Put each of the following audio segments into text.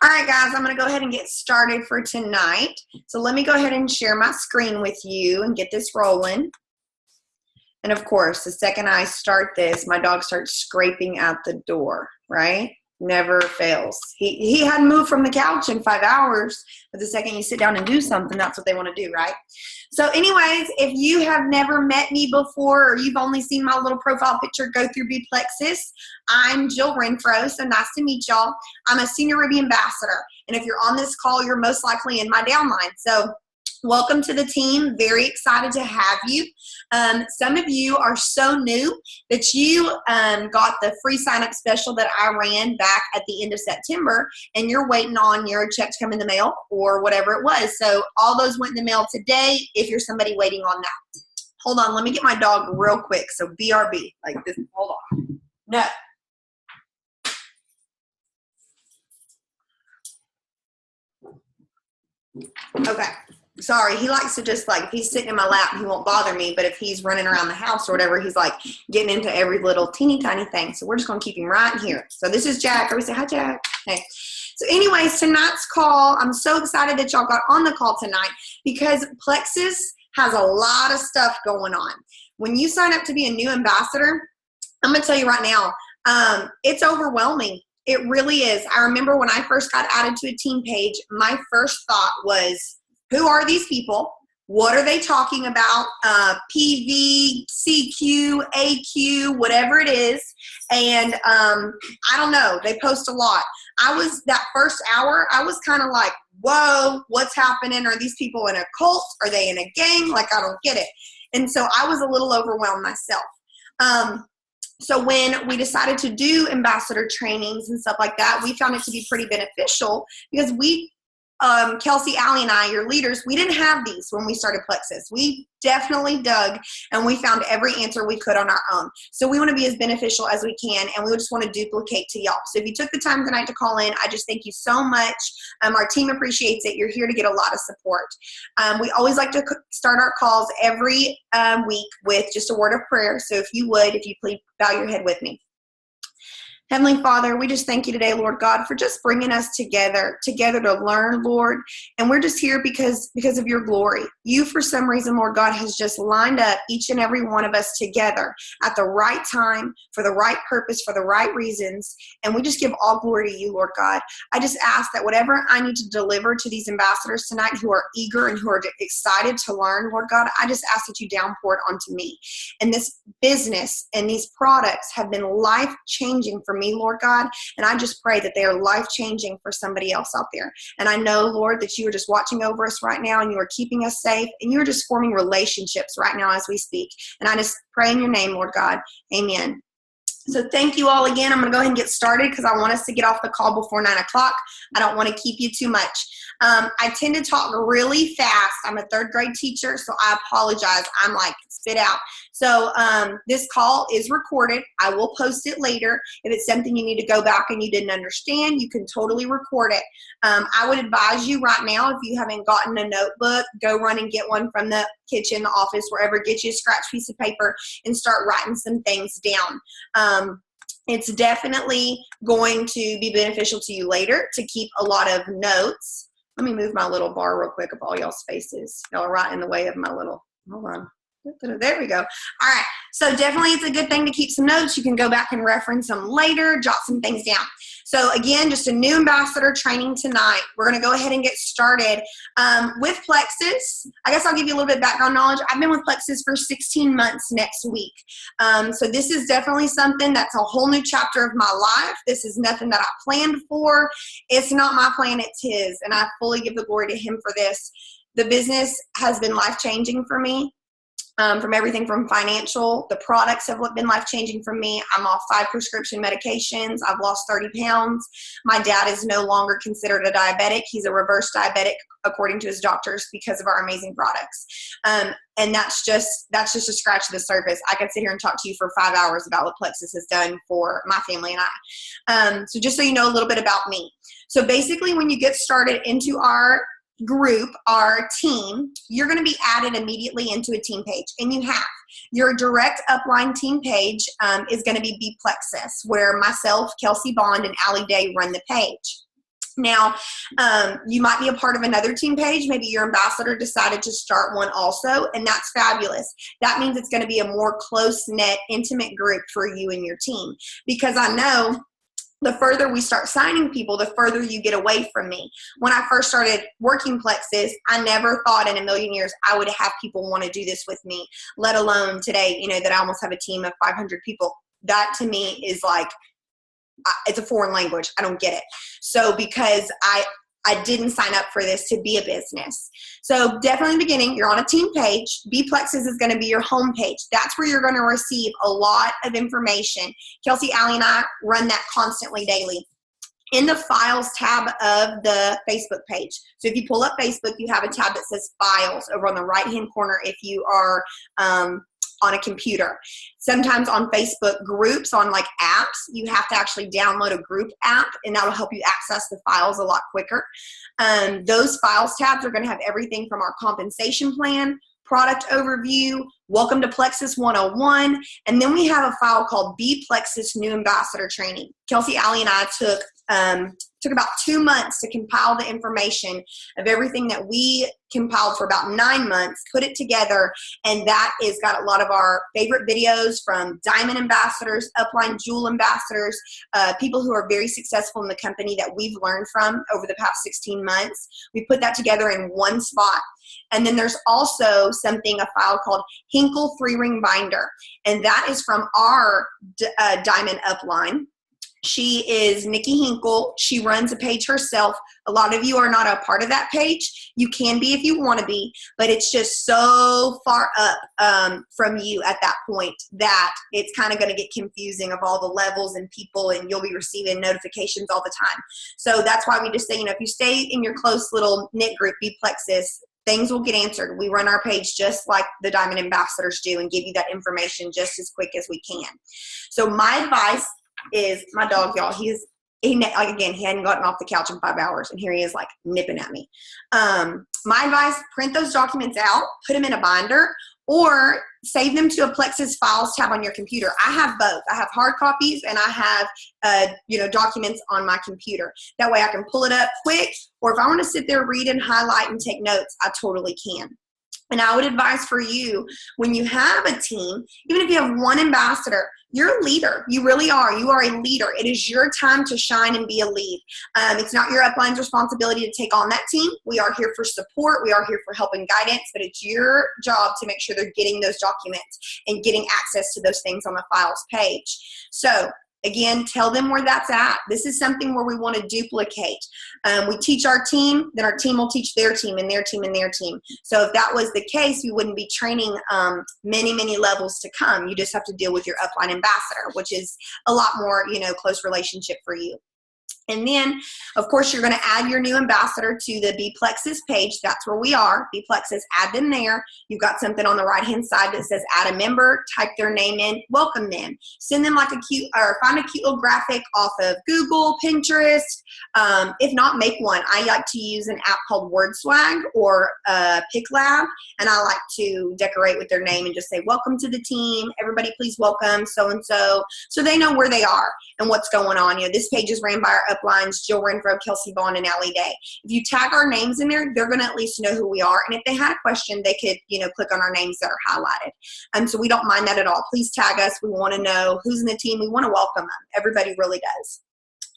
All right, guys, I'm going to go ahead and get started for tonight. So let me go ahead and share my screen with you and get this rolling. And of course, the second I start this, my dog starts scraping at the door, right? Never fails. He hadn't moved from the couch in 5 hours, but the second you sit down and do something, that's what they want to do, right? So anyways, if you have never met me before or you've only seen my little profile picture go through Plexus, I'm Jill Renfro, so nice to meet y'all. I'm a Senior Ruby Ambassador, and if you're on this call, you're most likely in my downline. So welcome to the team. Very excited to have you. Some of you are so new that you got the free sign-up special that I ran back at the end of September, and you're waiting on your check to come in the mail or whatever it was. So all those went in the mail today if you're somebody waiting on that. Hold on. Let me get my dog real quick. So BRB. Like this. Hold on. No. Okay. Sorry, he likes to just like, if he's sitting in my lap, he won't bother me, but if he's running around the house or whatever, he's like getting into every little teeny tiny thing. So we're just going to keep him right here. So this is Jack. Everybody say hi, Jack. Okay. So anyways, tonight's call, I'm so excited that y'all got on the call tonight because Plexus has a lot of stuff going on. When you sign up to be a new ambassador, I'm going to tell you right now, it's overwhelming. It really is. I remember when I first got added to a team page, my first thought was, who are these people? What are they talking about? PV, CQ, AQ, whatever it is. And I don't know. They post a lot. That first hour, I was kind of like, whoa, what's happening? Are these people in a cult? Are they in a gang? Like, I don't get it. And so I was a little overwhelmed myself. So when we decided to do ambassador trainings and stuff like that, we found it to be pretty beneficial because Kelsey, Allie, and I, your leaders, we didn't have these when we started Plexus. We definitely dug and we found every answer we could on our own. So we want to be as beneficial as we can, and we just want to duplicate to y'all. So if you took the time tonight to call in, I just thank you so much. Our team appreciates it. You're here to get a lot of support. We always like to start our calls every week with just a word of prayer. So if you please bow your head with me. Heavenly Father, we just thank you today, Lord God, for just bringing us together to learn, Lord. And we're just here because of your glory. You, for some reason, Lord God, has just lined up each and every one of us together at the right time, for the right purpose, for the right reasons. And we just give all glory to you, Lord God. I just ask that whatever I need to deliver to these ambassadors tonight who are eager and who are excited to learn, Lord God, I just ask that you downpour it onto me. And this business and these products have been life-changing for me, Lord God, and I just pray that they are life-changing for somebody else out there. And I know, Lord, that you are just watching over us right now, and you are keeping us safe, and you are just forming relationships right now as we speak. And I just pray in your name, Lord God. Amen. So thank you all again. I'm going to go ahead and get started because I want us to get off the call before 9 o'clock. I don't want to keep you too much. I tend to talk really fast. I'm a third grade teacher, so I apologize. I'm like, spit out. So this call is recorded. I will post it later. If it's something you need to go back and you didn't understand, you can totally record it. I would advise you right now, if you haven't gotten a notebook, go run and get one from the kitchen, the office, wherever. Get you a scratch piece of paper and start writing some things down. It's definitely going to be beneficial to you later to keep a lot of notes. Let me move my little bar real quick of all y'all's faces. Y'all are right in the way of my little, hold on. There we go. All right. So definitely it's a good thing to keep some notes. You can go back and reference them later, jot some things down. So again, just a new ambassador training tonight. We're going to go ahead and get started with Plexus. I guess I'll give you a little bit of background knowledge. I've been with Plexus for 16 months next week. So this is definitely something that's a whole new chapter of my life. This is nothing that I planned for. It's not my plan, it's his. And I fully give the glory to him for this. The business has been life-changing for me. From everything from financial, the products have been life-changing for me. I'm off 5 prescription medications. I've lost 30 pounds. My dad is no longer considered a diabetic. He's a reverse diabetic, according to his doctors, because of our amazing products. And that's just a scratch of the surface. I could sit here and talk to you for 5 hours about what Plexus has done for my family and I. So just so you know a little bit about me. So basically, when you get started into our group, our team, you're going to be added immediately into a team page, and you have. Your direct upline team page is going to be Plexus, where myself, Kelsey Bond, and Allie Day run the page. Now, you might be a part of another team page. Maybe your ambassador decided to start one also, and that's fabulous. That means it's going to be a more close-knit, intimate group for you and your team, because I know the further we start signing people, the further you get away from me. When I first started working Plexus, I never thought in a million years I would have people want to do this with me, let alone today, you know, that I almost have a team of 500 people. That to me is like, it's a foreign language. I don't get it. So because I didn't sign up for this to be a business. So definitely in the beginning, you're on a team page. Plexus is going to be your home page. That's where you're going to receive a lot of information. Kelsey, Allie, and I run that constantly daily. In the Files tab of the Facebook page. So if you pull up Facebook, you have a tab that says Files over on the right-hand corner if you are on a computer. Sometimes on Facebook groups, on like apps, you have to actually download a group app, and that will help you access the files a lot quicker. Those Files tabs are going to have everything from our compensation plan, product overview, welcome to Plexus 101, and then we have a file called Plexus New Ambassador Training. Kelsey, Allie, and I took about 2 months to compile the information of everything that we compiled for about 9 months, put it together, and that is got a lot of our favorite videos from diamond ambassadors, upline jewel ambassadors, people who are very successful in the company that we've learned from over the past 16 months. We put that together in one spot. And then there's also a file called Hinkle 3-ring binder, and that is from our diamond upline. She is Nikki Hinkle. She runs a page herself. A lot of you are not a part of that page. You can be if you want to be, but it's just so far up from you at that point that it's kind of going to get confusing of all the levels and people, and you'll be receiving notifications all the time. So that's why we just say, you know, if you stay in your close little knit group, Plexus, things will get answered. We run our page just like the Diamond Ambassadors do and give you that information just as quick as we can. So my advice is, my dog, y'all, he hadn't gotten off the couch in 5 hours, and here he is like nipping at me. My advice, print those documents out, put them in a binder, or save them to a Plexus Files tab on your computer. I have both. I have hard copies and I have documents on my computer. That way I can pull it up quick, or if I want to sit there, read and highlight and take notes, I totally can. And I would advise for you, when you have a team, even if you have one ambassador, you're a leader. You really are. You are a leader. It is your time to shine and be a lead. It's not your upline's responsibility to take on that team. We are here for support. We are here for help and guidance, but it's your job to make sure they're getting those documents and getting access to those things on the files page. So again, tell them where that's at. This is something where we want to duplicate. We teach our team, then our team will teach their team and their team and their team. So if that was the case, we wouldn't be training many, many levels to come. You just have to deal with your upline ambassador, which is a lot more, close relationship for you. And then, of course, you're going to add your new ambassador to the Plexus page. That's where we are, Plexus. Add them there. You've got something on the right-hand side that says add a member. Type their name in. Welcome them. Send them like find a cute little graphic off of Google, Pinterest. If not, make one. I like to use an app called WordSwag or PicLab, and I like to decorate with their name and just say, welcome to the team. Everybody, please welcome so-and-so, so they know where they are and what's going on. This page is ran by our uplines, Jill Renfro, Kelsey Vaughn, and Allie Day. If you tag our names in there, they're going to at least know who we are. And if they had a question, they could, click on our names that are highlighted. So we don't mind that at all. Please tag us. We want to know who's in the team. We want to welcome them. Everybody really does.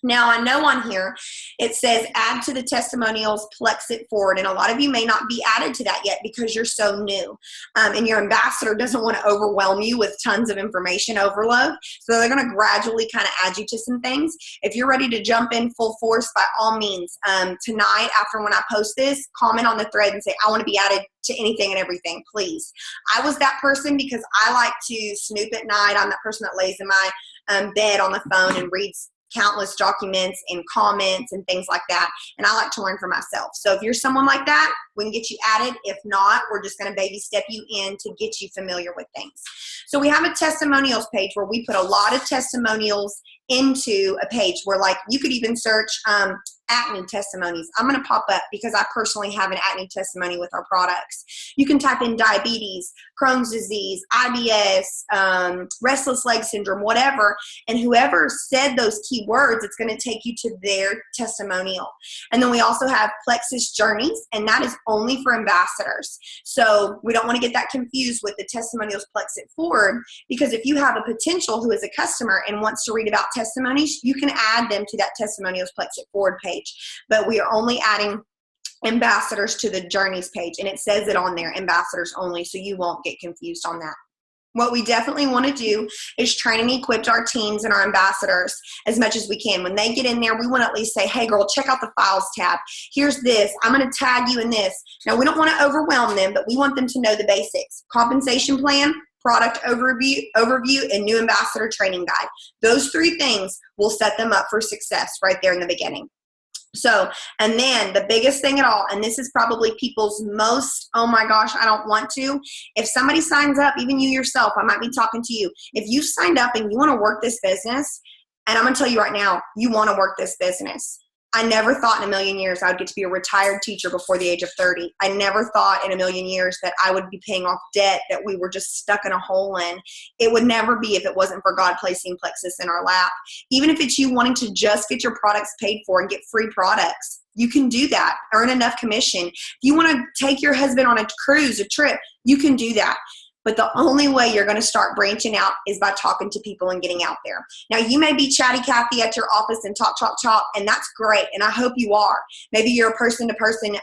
Now, I know on here it says add to the testimonials, Plex it forward, and a lot of you may not be added to that yet because you're so new, and your ambassador doesn't want to overwhelm you with tons of information overload, so they're going to gradually kind of add you to some things. If you're ready to jump in full force, by all means, tonight after when I post this, comment on the thread and say, I want to be added to anything and everything, please. I was that person because I like to snoop at night. I'm that person that lays in my bed on the phone and reads countless documents and comments and things like that, and I like to learn for myself. So if you're someone like that, we can get you added. If not, we're just going to baby step you in to get you familiar with things. So we have a testimonials page where we put a lot of testimonials into a page where, like, you could even search acne testimonies. I'm going to pop up because I personally have an acne testimony with our products. You can type in diabetes, Crohn's disease, IBS, restless leg syndrome, whatever, and whoever said those key words, it's going to take you to their testimonial. And then we also have Plexus Journeys, and that is only for ambassadors. So we don't want to get that confused with the testimonials Plex It Forward, because if you have a potential who is a customer and wants to read about testimonies, you can add them to that testimonials Plex It Forward page. But we are only adding ambassadors to the Journeys page, and it says it on there, ambassadors only, so you won't get confused on that. What we definitely want to do is train and equip our teams and our ambassadors as much as we can. When they get in there, we want to at least say, hey girl, check out the files tab. Here's this. I'm going to tag you in this. Now, we don't want to overwhelm them, but we want them to know the basics. Compensation plan, product overview, and new ambassador training guide. Those 3 things will set them up for success right there in the beginning. So, and then the biggest thing at all, and this is probably people's most, oh my gosh, I don't want to. If somebody signs up, even you yourself, I might be talking to you. If you signed up and you want to work this business, and I'm going to tell you right now, you want to work this business. I never thought in a million years I would get to be a retired teacher before the age of 30. I never thought in a million years that I would be paying off debt that we were just stuck in a hole in. It would never be if it wasn't for God placing Plexus in our lap. Even if it's you wanting to just get your products paid for and get free products, you can do that. Earn enough commission. If you want to take your husband on a cruise, a trip, you can do that. But the only way you're going to start branching out is by talking to people and getting out there. Now, you may be chatty Cathy at your office and talk, and that's great. And I hope you are. Maybe you're a person-to-person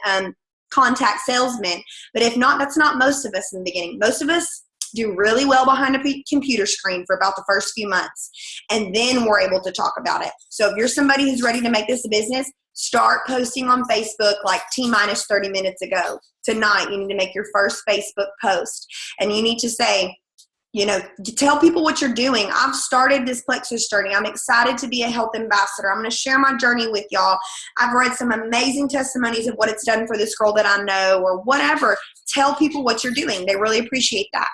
contact salesman. But if not, that's not most of us in the beginning. Most of us do really well behind a computer screen for about the first few months. And then we're able to talk about it. So if you're somebody who's ready to make this a business, start posting on Facebook like T-minus 30 minutes ago. Tonight, you need to make your first Facebook post. And you need to say, you know, tell people what you're doing. I've started this Plexus journey. I'm excited to be a health ambassador. I'm going to share my journey with y'all. I've read some amazing testimonies of what it's done for this girl that I know, or whatever. Tell people what you're doing. They really appreciate that.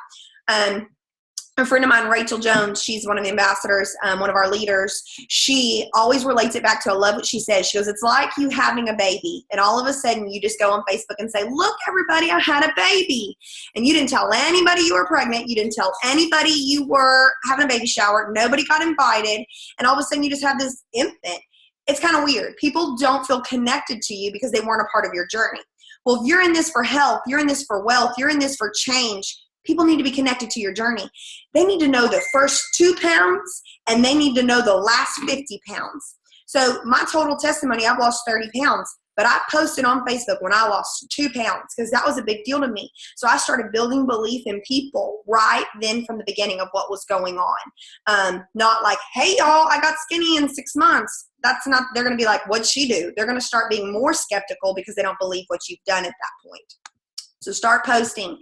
A friend of mine, Rachel Jones, she's one of the ambassadors, one of our leaders. She always relates it back to, I love what she says. She goes, it's like you having a baby. And all of a sudden you just go on Facebook and say, look, everybody, I had a baby. And you didn't tell anybody you were pregnant. You didn't tell anybody you were having a baby shower. Nobody got invited. And all of a sudden you just have this infant. It's kind of weird. People don't feel connected to you because they weren't a part of your journey. Well, if you're in this for health, you're in this for wealth, you're in this for change, people need to be connected to your journey. They need to know the first 2 pounds, and they need to know the last 50 pounds. So my total testimony, I've lost 30 pounds, but I posted on Facebook when I lost 2 pounds because that was a big deal to me. So I started building belief in people right then from the beginning of what was going on. Not like, hey, y'all, I got skinny in 6 months. That's not, they're going to be like, what'd she do? They're going to start being more skeptical because they don't believe what you've done at that point. So start posting.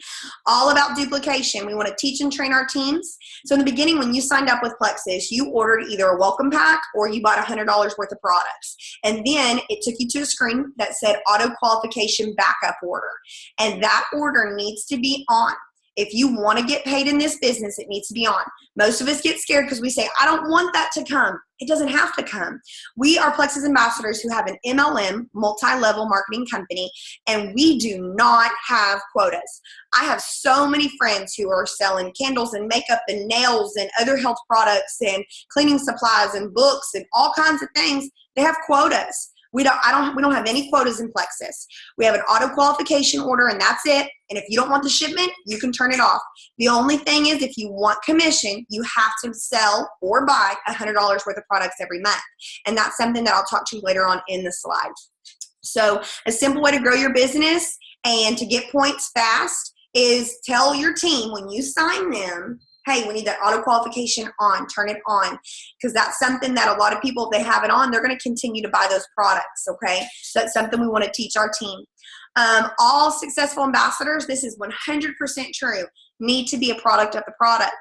All about duplication. We want to teach and train our teams. So in the beginning, when you signed up with Plexus, you ordered either a welcome pack or you bought $100 worth of products. And then it took you to a screen that said auto qualification backup order. And that order needs to be on. If you want to get paid in this business, it needs to be on. Most of us get scared because we say, I don't want that to come. It doesn't have to come. We are Plexus ambassadors who have an MLM, multi-level marketing company, and we do not have quotas. I have so many friends who are selling candles and makeup and nails and other health products and cleaning supplies and books and all kinds of things. They have quotas. We don't have any quotas in Plexus. We have an auto qualification order and that's it. And if you don't want the shipment, you can turn it off. The only thing is if you want commission, you have to sell or buy $100 worth of products every month. And that's something that I'll talk to you later on in the slide. So a simple way to grow your business and to get points fast is tell your team when you sign them, hey, we need that auto qualification on, turn it on. Because that's something that a lot of people, if they have it on, they're going to continue to buy those products, okay? So that's something we want to teach our team. All successful ambassadors, this is 100% true, need to be a product of the product.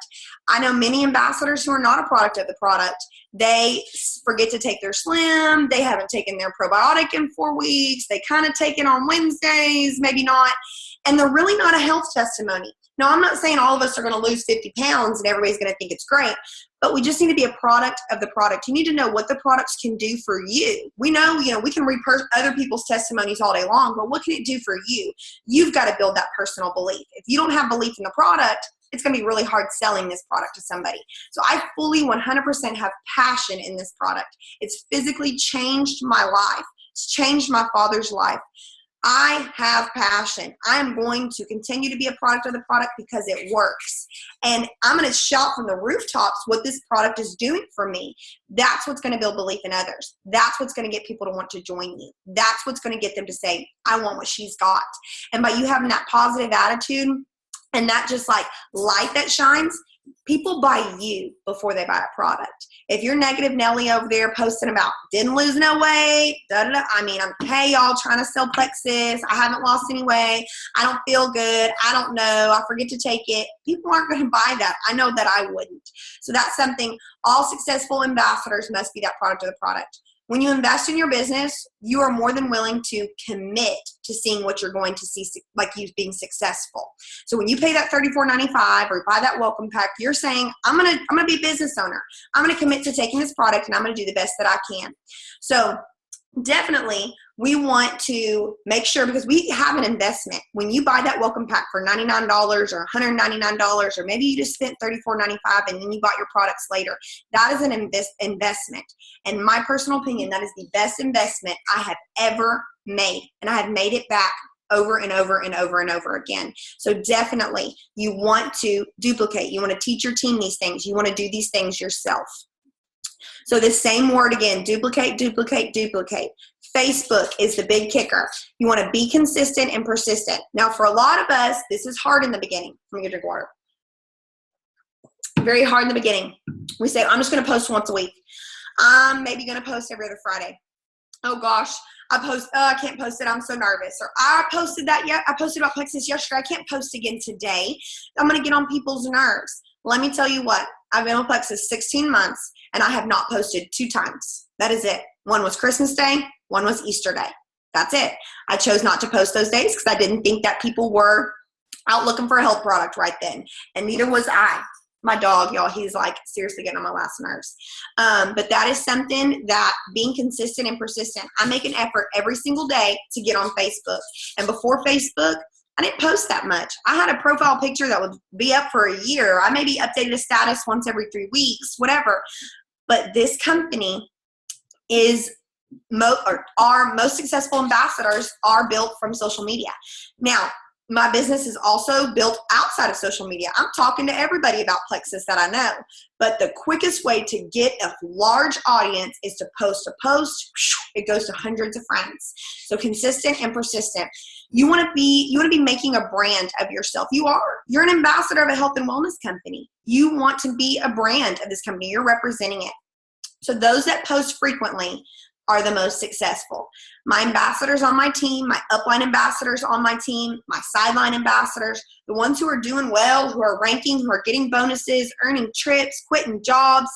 I know many ambassadors who are not a product of the product. They forget to take their Slim. They haven't taken their probiotic in 4 weeks. They kind of take it on Wednesdays, maybe not. And they're really not a health testimony. Now, I'm not saying all of us are going to lose 50 pounds and everybody's going to think it's great, but we just need to be a product of the product. You need to know what the products can do for you. We know, we can read other people's testimonies all day long, but what can it do for you? You've got to build that personal belief. If you don't have belief in the product, it's going to be really hard selling this product to somebody. So I fully 100% have passion in this product. It's physically changed my life. It's changed my father's life. I have passion. I'm going to continue to be a product of the product because it works. And I'm going to shout from the rooftops what this product is doing for me. That's what's going to build belief in others. That's what's going to get people to want to join you. That's what's going to get them to say, I want what she's got. And by you having that positive attitude and that just like light that shines, people buy you before they buy a product. If you're negative Nelly over there posting about didn't lose no weight, I mean, hey, y'all trying to sell Plexus. I haven't lost any weight. I don't feel good. I don't know. I forget to take it. People aren't going to buy that. I know that I wouldn't. So that's something all successful ambassadors must be that product of the product. When you invest in your business, you are more than willing to commit to seeing what you're going to see, like you being successful. So when you pay that $34.95 or buy that welcome pack, you're saying, I'm gonna be a business owner. I'm gonna commit to taking this product and I'm gonna do the best that I can. So definitely we want to make sure, because we have an investment. When you buy that welcome pack for $99 or $199, or maybe you just spent $34.95 and then you bought your products later, that is an investment. In my personal opinion, that is the best investment I have ever made. And I have made it back over and over and over and over again. So definitely you want to duplicate. You want to teach your team these things. You want to do these things yourself. So the same word again, duplicate, duplicate, duplicate. Facebook is the big kicker. You want to be consistent and persistent. Now, for a lot of us, this is hard in the beginning. Let me get a drink of water. Very hard in the beginning. We say, I'm just going to post once a week. I'm maybe going to post every other Friday. Oh gosh, I can't post it. I'm so nervous. Or I posted about Plexus yesterday. I can't post again today. I'm going to get on people's nerves. Let me tell you what, I've been on Plexus 16 months and I have not posted 2 times. That is it. One was Christmas Day. One was Easter Day. That's it. I chose not to post those days because I didn't think that people were out looking for a health product right then. And neither was I. My dog, y'all, he's like seriously getting on my last nerves. But that is something that being consistent and persistent, I make an effort every single day to get on Facebook. And before Facebook, I didn't post that much. I had a profile picture that would be up for a year. I maybe updated a status once every 3 weeks, whatever. But this company is our most successful ambassadors are built from social media. Now, my business is also built outside of social media. I'm talking to everybody about Plexus that I know. But the quickest way to get a large audience is to post a post. It goes to hundreds of friends. So consistent and persistent. You want to be making a brand of yourself. You're an ambassador of a health and wellness company. You want to be a brand of this company. You're representing it. So those that post frequently are the most successful. My ambassadors on my team, my upline ambassadors on my team, my sideline ambassadors, the ones who are doing well, who are ranking, who are getting bonuses, earning trips, quitting jobs,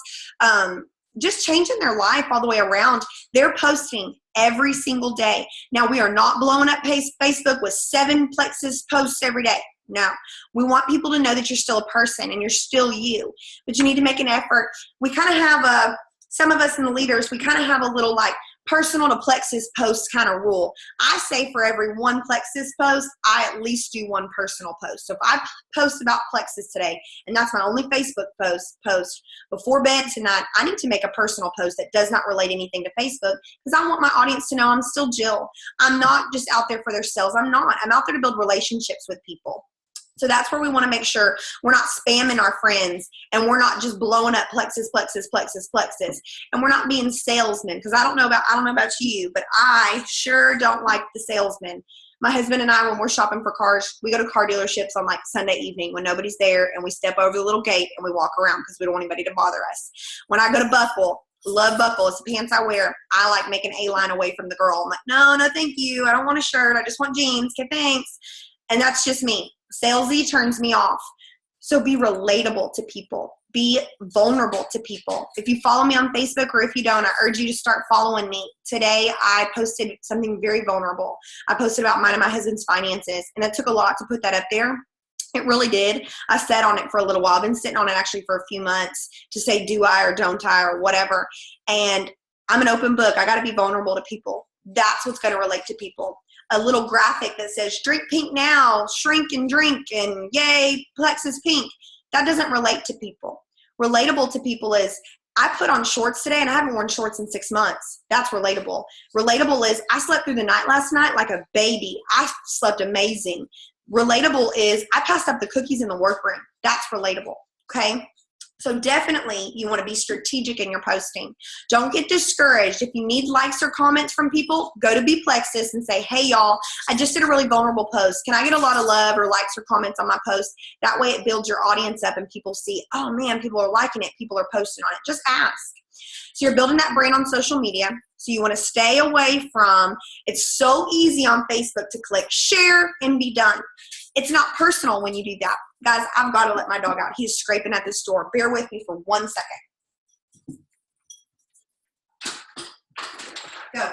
just changing their life all the way around. They're posting every single day. Now, we are not blowing up Facebook with 7 Plexus posts every day. No, we want people to know that you're still a person and you're still you, but you need to make an effort. We kind of have some of us in the leaders, we kind of have a little like personal to Plexus post kind of rule. I say for every 1 Plexus post, I at least do 1 personal post. So if I post about Plexus today, and that's my only Facebook post before bed tonight, I need to make a personal post that does not relate anything to Facebook because I want my audience to know I'm still Jill. I'm not just out there for their sales. I'm out there to build relationships with people. So that's where we want to make sure we're not spamming our friends and we're not just blowing up Plexus, Plexus, Plexus, Plexus. And we're not being salesmen because I don't know about you, but I sure don't like the salesmen. My husband and I, when we're shopping for cars, we go to car dealerships on like Sunday evening when nobody's there and we step over the little gate and we walk around because we don't want anybody to bother us. When I go to Buckle, love Buckle. It's the pants I wear. I like making a line away from the girl. I'm like, no, thank you. I don't want a shirt. I just want jeans. Okay, thanks. And that's just me. Salesy turns me off. So be relatable to people. Be vulnerable to people. If you follow me on Facebook or if you don't, I urge you to start following me. Today, I posted something very vulnerable. I posted about mine and my husband's finances, and it took a lot to put that up there. It really did. I sat on it for a little while. I've been sitting on it actually for a few months to say, do I or don't I or whatever. And I'm an open book. I got to be vulnerable to people. That's what's going to relate to people. A little graphic that says, drink pink now, shrink and drink, and yay, Plexus pink. That doesn't relate to people. Relatable to people is, I put on shorts today and I haven't worn shorts in 6 months. That's relatable. Relatable is, I slept through the night last night like a baby. I slept amazing. Relatable is, I passed up the cookies in the workroom. That's relatable, okay? So definitely you want to be strategic in your posting. Don't get discouraged. If you need likes or comments from people, go to Plexus and say, hey y'all, I just did a really vulnerable post. Can I get a lot of love or likes or comments on my post? That way it builds your audience up and people see, oh man, people are liking it. People are posting on it. Just ask. So you're building that brand on social media. So you want to stay away from, it's so easy on Facebook to click share and be done. It's not personal when you do that. Guys, I've got to let my dog out. He's scraping at this door. Bear with me for 1 second. Go.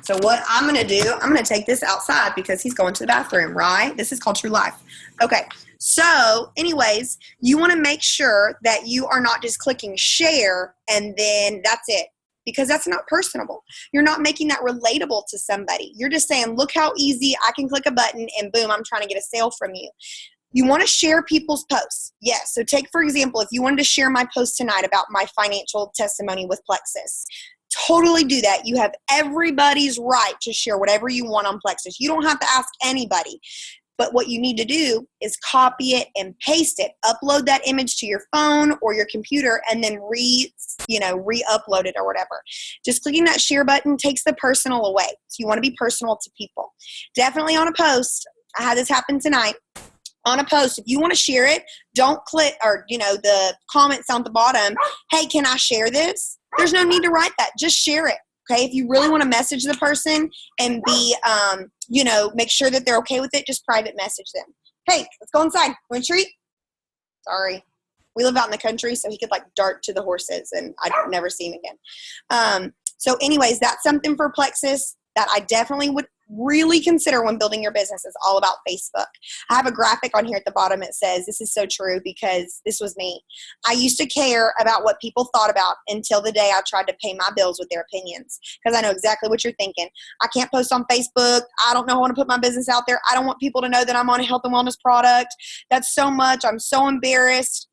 So what I'm going to do, I'm going to take this outside because he's going to the bathroom, right? This is called True Life. Okay. So anyways, you want to make sure that you are not just clicking share and then that's it, because that's not personable. You're not making that relatable to somebody. You're just saying, look how easy I can click a button and boom, I'm trying to get a sale from you. You want to share people's posts. Yes. So take, for example, if you wanted to share my post tonight about my financial testimony with Plexus, totally do that. You have everybody's right to share whatever you want on Plexus. You don't have to ask anybody. But what you need to do is copy it and paste it. Upload that image to your phone or your computer and then re-upload it or whatever. Just clicking that share button takes the personal away. So you want to be personal to people. Definitely on a post. I had this happen tonight. On a post, if you want to share it, don't click or, the comments on the bottom, hey, can I share this? There's no need to write that. Just share it. Okay, if you really want to message the person and be, make sure that they're okay with it, just private message them. Hey, let's go inside. Want a treat? Sorry. We live out in the country, so he could dart to the horses and I'd never see him again. So anyways, that's something for Plexus that I definitely would really consider when building your business. Is all about Facebook. I have a graphic on here at the bottom. It says, this is so true because this was me. I used to care about what people thought about until the day I tried to pay my bills with their opinions, because I know exactly what you're thinking. I can't post on Facebook. I don't know how I want to put my business out there. I don't want people to know that I'm on a health and wellness product. That's so much. I'm so embarrassed.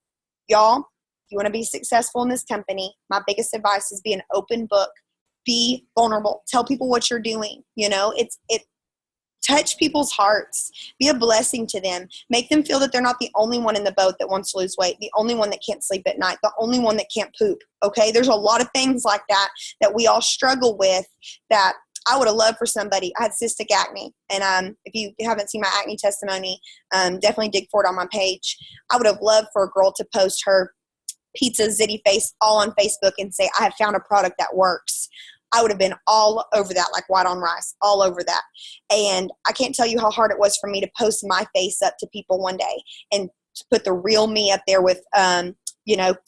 Y'all, if you want to be successful in this company, my biggest advice is be an open book. Be vulnerable. Tell people what you're doing. It touch people's hearts. Be a blessing to them. Make them feel that they're not the only one in the boat that wants to lose weight, the only one that can't sleep at night, the only one that can't poop. Okay, there's a lot of things like that we all struggle with. That I would have loved for somebody. I had cystic acne, and if you haven't seen my acne testimony, definitely dig for it on my page. I would have loved for a girl to post her pizza zitty face all on Facebook and say, I have found a product that works. I would have been all over that, like white on rice, all over that. And I can't tell you how hard it was for me to post my face up to people one day and to put the real me up there with, a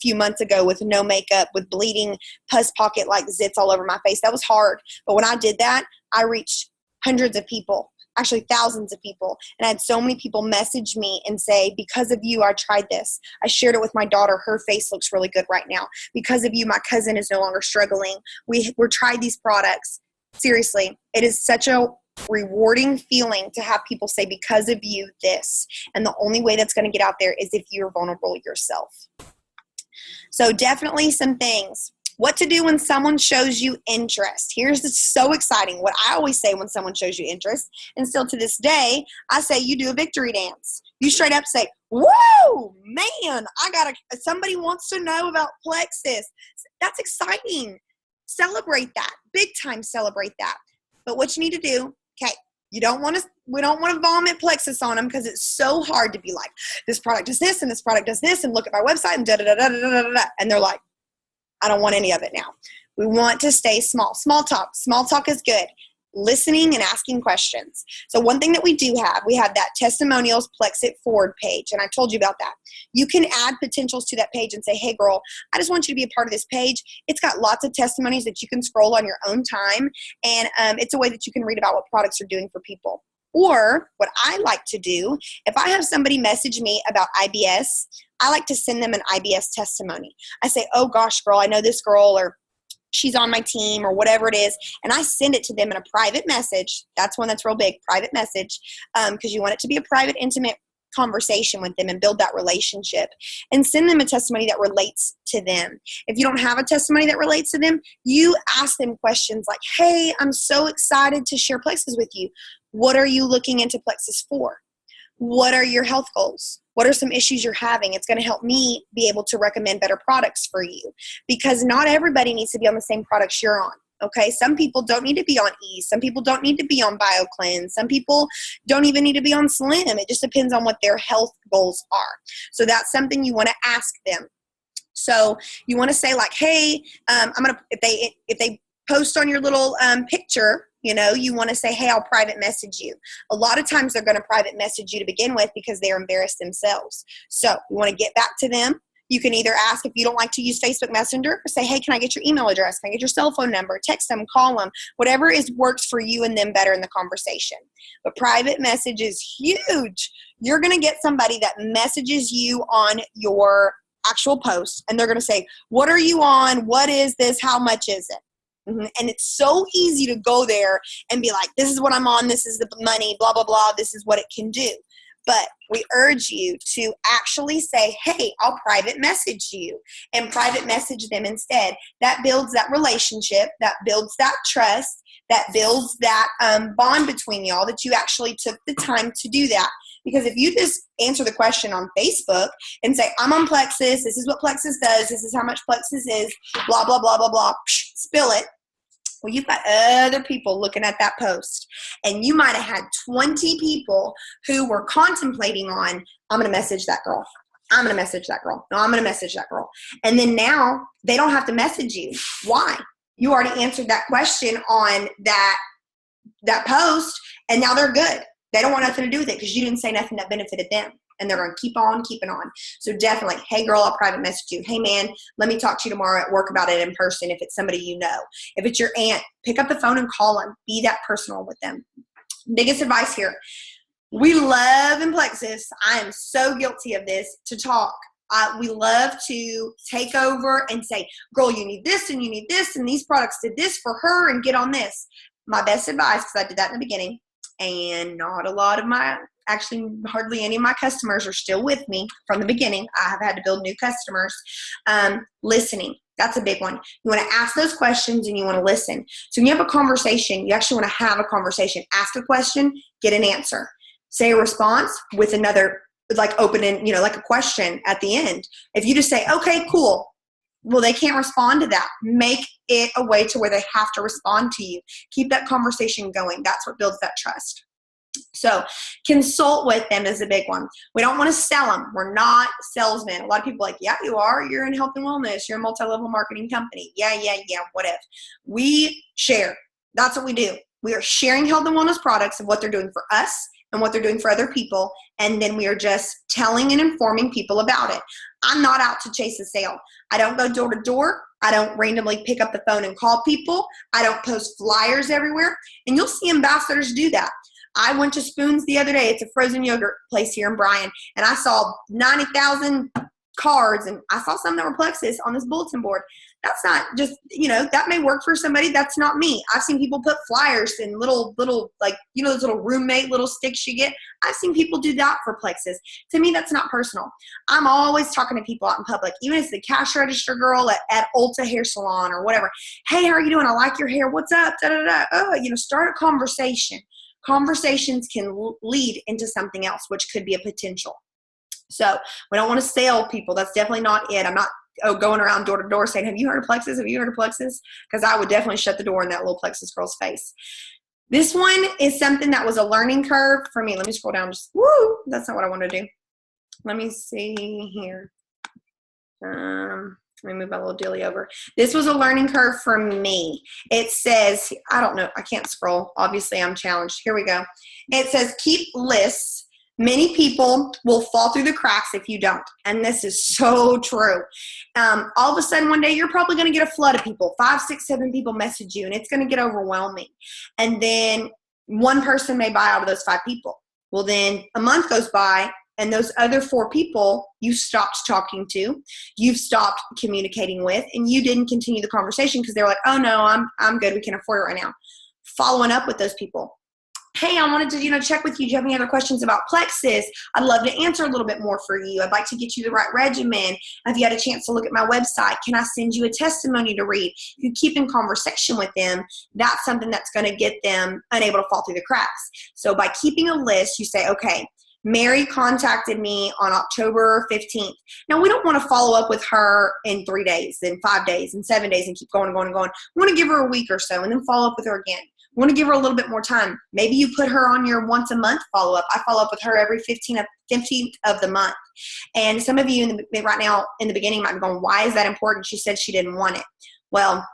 few months ago with no makeup, with bleeding pus pocket like zits all over my face. That was hard. But when I did that, I reached hundreds of people, actually thousands of people. And I had so many people message me and say, because of you, I tried this. I shared it with my daughter. Her face looks really good right now. Because of you, my cousin is no longer struggling. We're tried these products. Seriously, it is such a rewarding feeling to have people say, because of you, this. And the only way that's going to get out there is if you're vulnerable yourself. So definitely some things. What to do when someone shows you interest. Here's so exciting. What I always say when someone shows you interest, and still to this day, I say you do a victory dance. You straight up say, whoa, man, somebody wants to know about Plexus. That's exciting. Celebrate that. Big time celebrate that. But what you need to do, okay, we don't want to vomit Plexus on them because it's so hard to be like, this product does this and this product does this and look at my website and da-da-da-da-da-da-da. And they're like, I don't want any of it now. We want to stay small. Small talk. Small talk is good. listening and asking questions. So one thing that we have that testimonials Plexit forward page. And I told you about that. You can add potentials to that page and say, hey girl, I just want you to be a part of this page. It's got lots of testimonies that you can scroll on your own time. And it's a way that you can read about what products are doing for people. Or what I like to do, if I have somebody message me about IBS, I like to send them an IBS testimony. I say, oh gosh, girl, I know this girl, or she's on my team, or whatever it is, and I send it to them in a private message. That's one that's real big, private message, because you want it to be a private, intimate conversation with them and build that relationship, and send them a testimony that relates to them. If you don't have a testimony that relates to them, you ask them questions like, hey, I'm so excited to share Plexus with you. What are you looking into Plexus for? What are your health goals? What are some issues you're having? It's going to help me be able to recommend better products for you, because not everybody needs to be on the same products you're on. Okay, some people don't need to be on E. Some people don't need to be on BioCleanse. Some people don't even need to be on Slim. It just depends on what their health goals are. So that's something you want to ask them. So you want to say like, hey, if they post on your little picture, you want to say, hey, I'll private message you. A lot of times they're going to private message you to begin with because they're embarrassed themselves. So you want to get back to them. You can either ask, if you don't like to use Facebook Messenger, or say, hey, can I get your email address? Can I get your cell phone number? Text them, call them, whatever works for you and them better in the conversation. But private message is huge. You're going to get somebody that messages you on your actual post, and they're going to say, what are you on? What is this? How much is it? And it's so easy to go there and be like, this is what I'm on. This is the money, blah, blah, blah. This is what it can do. But we urge you to actually say, hey, I'll private message you, and private message them instead. That builds that relationship, that builds that trust, that builds that bond between y'all, that you actually took the time to do that. Because if you just answer the question on Facebook and say, I'm on Plexus, this is what Plexus does, this is how much Plexus is, blah, blah, blah, blah, blah, spill it. Well, you've got other people looking at that post, and you might have had 20 people who were contemplating on, I'm going to message that girl. I'm going to message that girl. No, I'm going to message that girl. And then now they don't have to message you. Why? You already answered that question on that post, and now they're good. They don't want nothing to do with it because you didn't say nothing that benefited them. And they're going to keep on keeping on. So definitely, hey girl, I'll private message you. Hey man, let me talk to you tomorrow at work about it in person if it's somebody you know. If it's your aunt, pick up the phone and call them. Be that personal with them. Biggest advice here. We love in Plexus, I am so guilty of this, to talk. We love to take over and say, girl, you need this and you need this, and these products did this for her, and get on this. My best advice, because I did that in the beginning, and not a lot of actually hardly any of my customers are still with me from the beginning. I have had to build new customers. Listening, that's a big one. You want to ask those questions and you want to listen. So when you have a conversation, you actually want to have a conversation. Ask a question, get an answer. Say a response with another, like opening, like a question at the end. If you just say, okay, cool. Well, they can't respond to that. Make it a way to where they have to respond to you. Keep that conversation going. That's what builds that trust. So consult with them is a big one. We don't want to sell them. We're not salesmen. A lot of people are like, yeah, you are. You're in health and wellness. You're a multi-level marketing company. Yeah. What if? We share. That's what we do. We are sharing health and wellness products of what they're doing for us and what they're doing for other people. And then we are just telling and informing people about it. I'm not out to chase a sale. I don't go door to door. I don't randomly pick up the phone and call people. I don't post flyers everywhere. And you'll see ambassadors do that. I went to Spoons the other day. It's a frozen yogurt place here in Bryan. And I saw 90,000 cards, and I saw some that were Plexus on this bulletin board. That's not just, that may work for somebody. That's not me. I've seen people put flyers in little, like, those little roommate little sticks you get. I've seen people do that for Plexus. To me, that's not personal. I'm always talking to people out in public, even if it's the cash register girl at Ulta Hair Salon or whatever. Hey, how are you doing? I like your hair. What's up? Da, da, da. Oh, start a conversation. Conversations can lead into something else, which could be a potential. So we don't want to sell people. That's definitely not it. I'm not going around door to door saying, have you heard of Plexus? Have you heard of Plexus? Because I would definitely shut the door in that little Plexus girl's face. This one is something that was a learning curve for me. Let me scroll down. That's not what I want to do. Let me see here. Let me move my little dilly over. This was a learning curve for me. It says, I don't know, I can't scroll. Obviously, I'm challenged. Here we go. It says, keep lists. Many people will fall through the cracks if you don't. And this is so true. All of a sudden, one day, you're probably going to get a flood of people. 5, 6, 7 people message you, and it's going to get overwhelming. And then one person may buy out of those 5 people. Well, then a month goes by, and those other 4 people you stopped talking to, you've stopped communicating with, and you didn't continue the conversation because they were like, oh, no, I'm good. We can afford it right now. Following up with those people. Hey, I wanted to, check with you. Do you have any other questions about Plexus? I'd love to answer a little bit more for you. I'd like to get you the right regimen. Have you had a chance to look at my website? Can I send you a testimony to read? If you keep in conversation with them, that's something that's going to get them unable to fall through the cracks. So by keeping a list, you say, okay, Mary contacted me on October 15th. Now, we don't want to follow up with her in 3 days, and 5 days, and 7 days, and keep going and going and going. We want to give her a week or so and then follow up with her again. We want to give her a little bit more time. Maybe you put her on your once a month follow-up. I follow up with her every 15th of the month. And some of you right now in the beginning might be going, why is that important? She said she didn't want it. Well,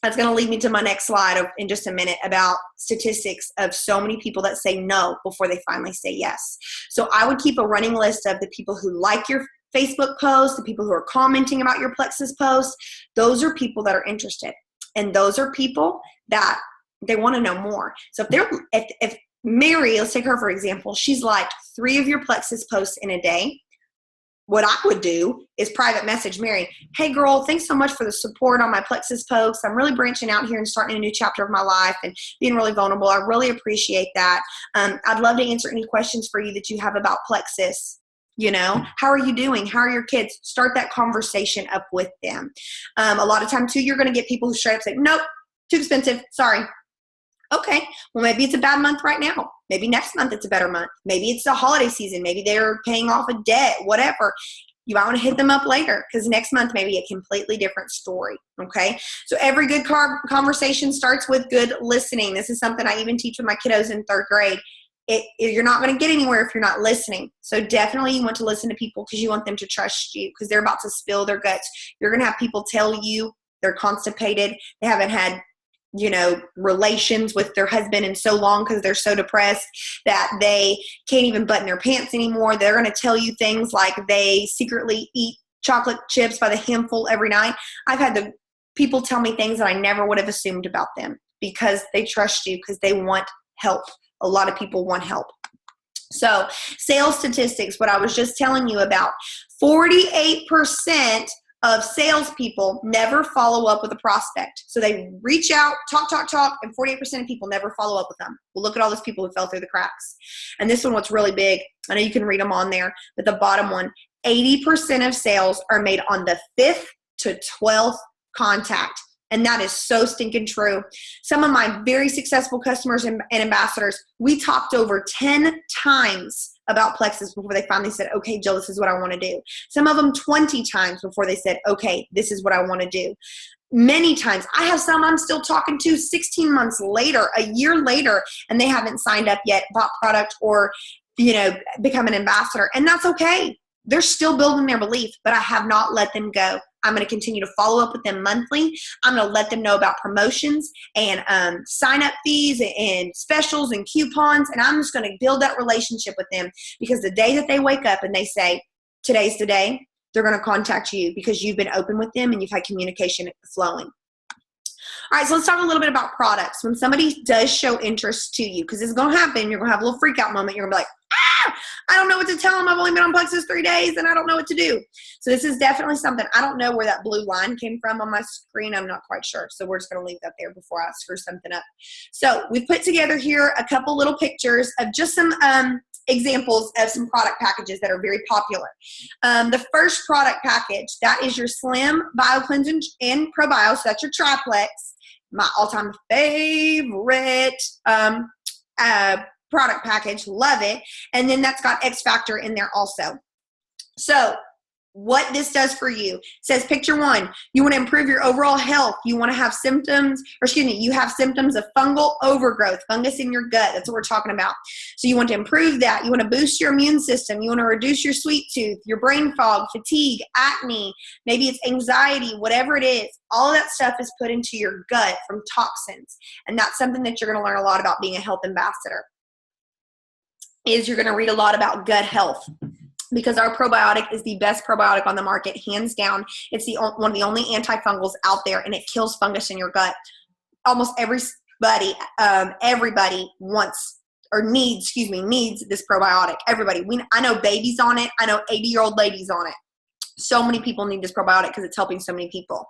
that's going to lead me to my next slide in just a minute about statistics of so many people that say no before they finally say yes. So I would keep a running list of the people who like your Facebook posts, the people who are commenting about your Plexus posts. Those are people that are interested. And those are people that they want to know more. So if Mary, let's take her for example, she's liked 3 of your Plexus posts in a day. What I would do is private message Mary. Hey girl, thanks so much for the support on my Plexus posts. I'm really branching out here and starting a new chapter of my life and being really vulnerable. I really appreciate that. I'd love to answer any questions for you that you have about Plexus. How are you doing? How are your kids? Start that conversation up with them. A lot of time too, you're going to get people who straight up say, nope, too expensive. Sorry. Okay, well, maybe it's a bad month right now. Maybe next month it's a better month. Maybe it's the holiday season. Maybe they're paying off a debt, whatever. You might want to hit them up later because next month may be a completely different story, okay? So every good conversation starts with good listening. This is something I even teach with my kiddos in 3rd grade. You're not going to get anywhere if you're not listening. So definitely you want to listen to people because you want them to trust you because they're about to spill their guts. You're going to have people tell you they're constipated. They haven't had relations with their husband in so long because they're so depressed that they can't even button their pants anymore. They're going to tell you things like they secretly eat chocolate chips by the handful every night. I've had the people tell me things that I never would have assumed about them because they trust you, because they want help. A lot of people want help. So sales statistics, what I was just telling you about, 48% of salespeople never follow up with a prospect. So they reach out, talk, and 48% of people never follow up with them. Well, look at all those people who fell through the cracks. And this one, what's really big, I know you can read them on there, but the bottom one, 80% of sales are made on the 5th to 12th contact. And that is so stinking true. Some of my very successful customers and ambassadors, we talked over 10 times about Plexus before they finally said, okay, Jill, this is what I want to do. Some of them 20 times before they said, okay, this is what I want to do. Many times. I have some I'm still talking to 16 months later, a year later, and they haven't signed up yet, bought product, or, become an ambassador. And that's okay. They're still building their belief, but I have not let them go. I'm going to continue to follow up with them monthly. I'm going to let them know about promotions and sign-up fees and specials and coupons, and I'm just going to build that relationship with them because the day that they wake up and they say, today's the day, they're going to contact you because you've been open with them and you've had communication flowing. All right, so let's talk a little bit about products. When somebody does show interest to you, because it's going to happen, you're going to have a little freak out moment. You're going to be like, I don't know what to tell them. I've only been on Plexus 3 days and I don't know what to do. So this is definitely something. I don't know where that blue line came from on my screen. I'm not quite sure. So we're just going to leave that there before I screw something up. So we've put together here a couple little pictures of just some examples of some product packages that are very popular. The first product package, that is your Slim BioCleanse and ProBio. So that's your triplex. My all-time favorite product package. Love it. And then that's got X Factor in there also. So what this does for you. It says picture 1, you want to improve your overall health. You want to have symptoms, or excuse me, you have symptoms of fungal overgrowth, fungus in your gut. That's what we're talking about. So you want to improve that. You want to boost your immune system. You want to reduce your sweet tooth, your brain fog, fatigue, acne, maybe it's anxiety, whatever it is. All of that stuff is put into your gut from toxins. And that's something that you're going to learn a lot about being a health ambassador, is you're going to read a lot about gut health. Because our probiotic is the best probiotic on the market, hands down. It's one of the only antifungals out there, and it kills fungus in your gut. Almost everybody wants or needs this probiotic. Everybody. I know babies on it. I know 80-year-old ladies on it. So many people need this probiotic because it's helping so many people.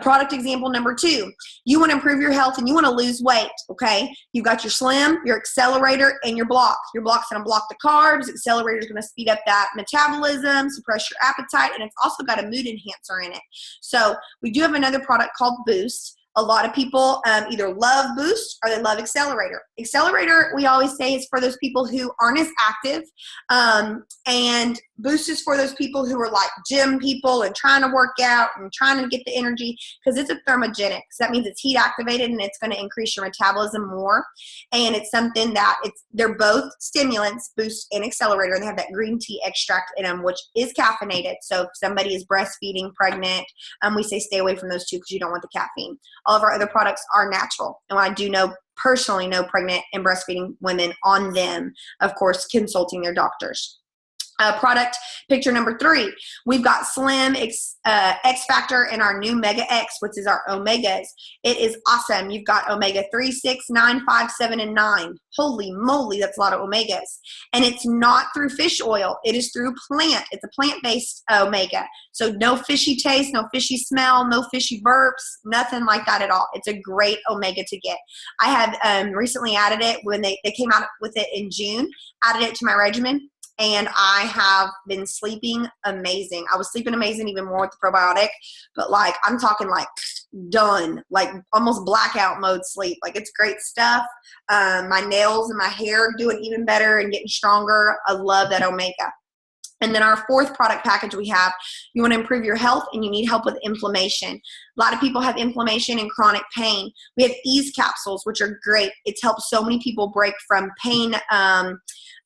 Product example number 2, you want to improve your health and you want to lose weight, okay? You've got your Slim, your Accelerator, and your Block. Your Block's going to block the carbs. Accelerator is going to speed up that metabolism, suppress your appetite, and it's also got a mood enhancer in it. So we do have another product called Boost. A lot of people either love Boost or they love Accelerator. Accelerator, we always say, is for those people who aren't as active, and Boost is for those people who are like gym people and trying to work out and trying to get the energy, because it's a thermogenic. So that means it's heat activated and it's going to increase your metabolism more. And it's something that they're both stimulants, Boost and Accelerator, and they have that green tea extract in them, which is caffeinated. So if somebody is breastfeeding, pregnant, we say stay away from those two because you don't want the caffeine. All of our other products are natural. And I do personally know pregnant and breastfeeding women on them, of course, consulting their doctors. Product picture number 3, we've got Slim X Factor and our new Mega X, which is our omegas. It is awesome. You've got omega 3, 6, 9, 5, 7, and 9. Holy moly, that's a lot of omegas. And it's not through fish oil. It is through plant. It's a plant-based omega. So no fishy taste, no fishy smell, no fishy burps, nothing like that at all. It's a great omega to get. I have recently added it when they came out with it in June, added it to my regimen. And I have been sleeping amazing. I was sleeping amazing even more with the probiotic, but like I'm talking like done, like almost blackout mode sleep. Like it's great stuff. My nails and my hair doing even better and getting stronger. I love that omega. And then our 4th product package we have, you want to improve your health and you need help with inflammation. A lot of people have inflammation and chronic pain. We have Ease capsules, which are great. It's helped so many people break from pain,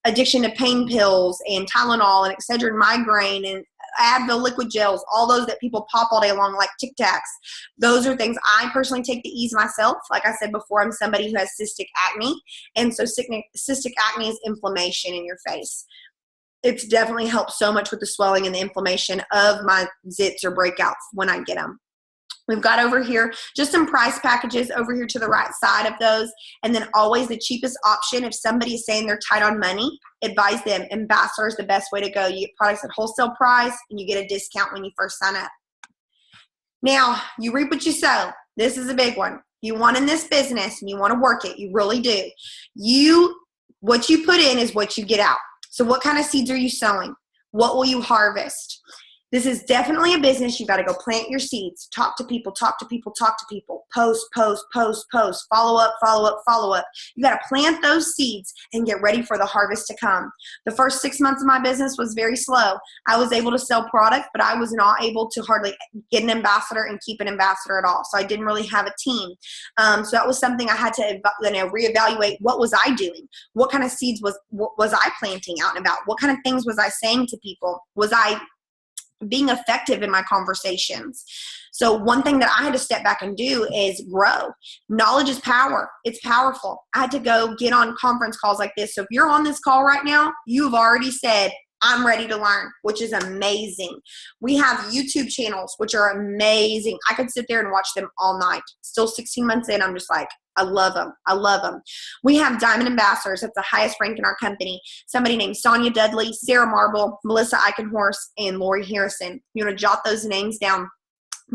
addiction to pain pills and Tylenol and Excedrin migraine and Advil liquid gels, all those that people pop all day long like Tic Tacs. Those are things I personally take to ease myself. Like I said before, I'm somebody who has cystic acne. And so cystic acne is inflammation in your face. It's definitely helped so much with the swelling and the inflammation of my zits or breakouts when I get them. We've got over here just some price packages over here to the right side of those. And then always the cheapest option, if somebody is saying they're tight on money, advise them. Ambassador is the best way to go. You get products at wholesale price and you get a discount when you first sign up. Now, you reap what you sow. This is a big one. You want in this business and you want to work it. You really do. What you put in is what you get out. So what kind of seeds are you sowing? What will you harvest? This is definitely a business. You got to go plant your seeds. Talk to people, talk to people, talk to people. Post, post, post, post. Follow up, follow up, follow up. You got to plant those seeds and get ready for the harvest to come. The first 6 months of my business was very slow. I was able to sell product, but I was not able to hardly get an ambassador and keep an ambassador at all. So I didn't really have a team. So that was something I had to reevaluate. What was I doing? What kind of seeds was I planting out and about? What kind of things was I saying to people? Was I being effective in my conversations? So one thing that I had to step back and do is grow. Knowledge is power. It's powerful. I had to go get on conference calls like this. So if you're on this call right now, you've already said, I'm ready to learn, which is amazing. We have YouTube channels, which are amazing. I could sit there and watch them all night. Still 16 months in, I'm just like, I love them. I love them. We have Diamond Ambassadors. That's the highest rank in our company. Somebody named Sonia Dudley, Sarah Marble, Melissa Eichenhorst, and Lori Harrison. You want to jot those names down.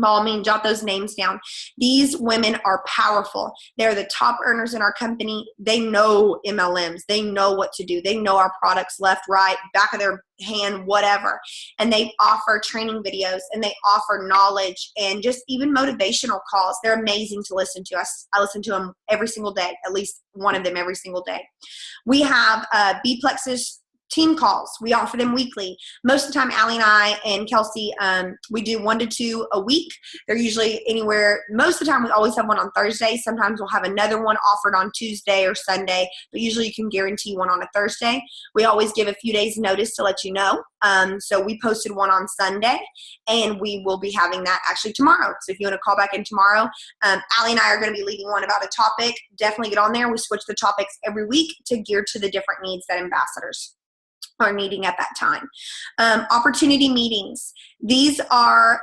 By all means, jot those names down. These women are powerful. They're the top earners in our company. They know MLMs. They know what to do. They know our products left, right, back of their hand, whatever. And they offer training videos and they offer knowledge and just even motivational calls. They're amazing to listen to. I listen to them every single day, at least one of them every single day. We have Plexus Team calls, we offer them weekly. Most of the time, Allie and I and Kelsey, we do 1 to 2 a week. They're usually anywhere. Most of the time, we always have one on Thursday. Sometimes we'll have another one offered on Tuesday or Sunday, but usually you can guarantee one on a Thursday. We always give a few days notice to let you know. So we posted one on Sunday, and we will be having that actually tomorrow. So if you want to call back in tomorrow, Allie and I are going to be leading one about a topic. Definitely get on there. We switch the topics every week to gear to the different needs that ambassadors are needing at that time. Opportunity meetings. These are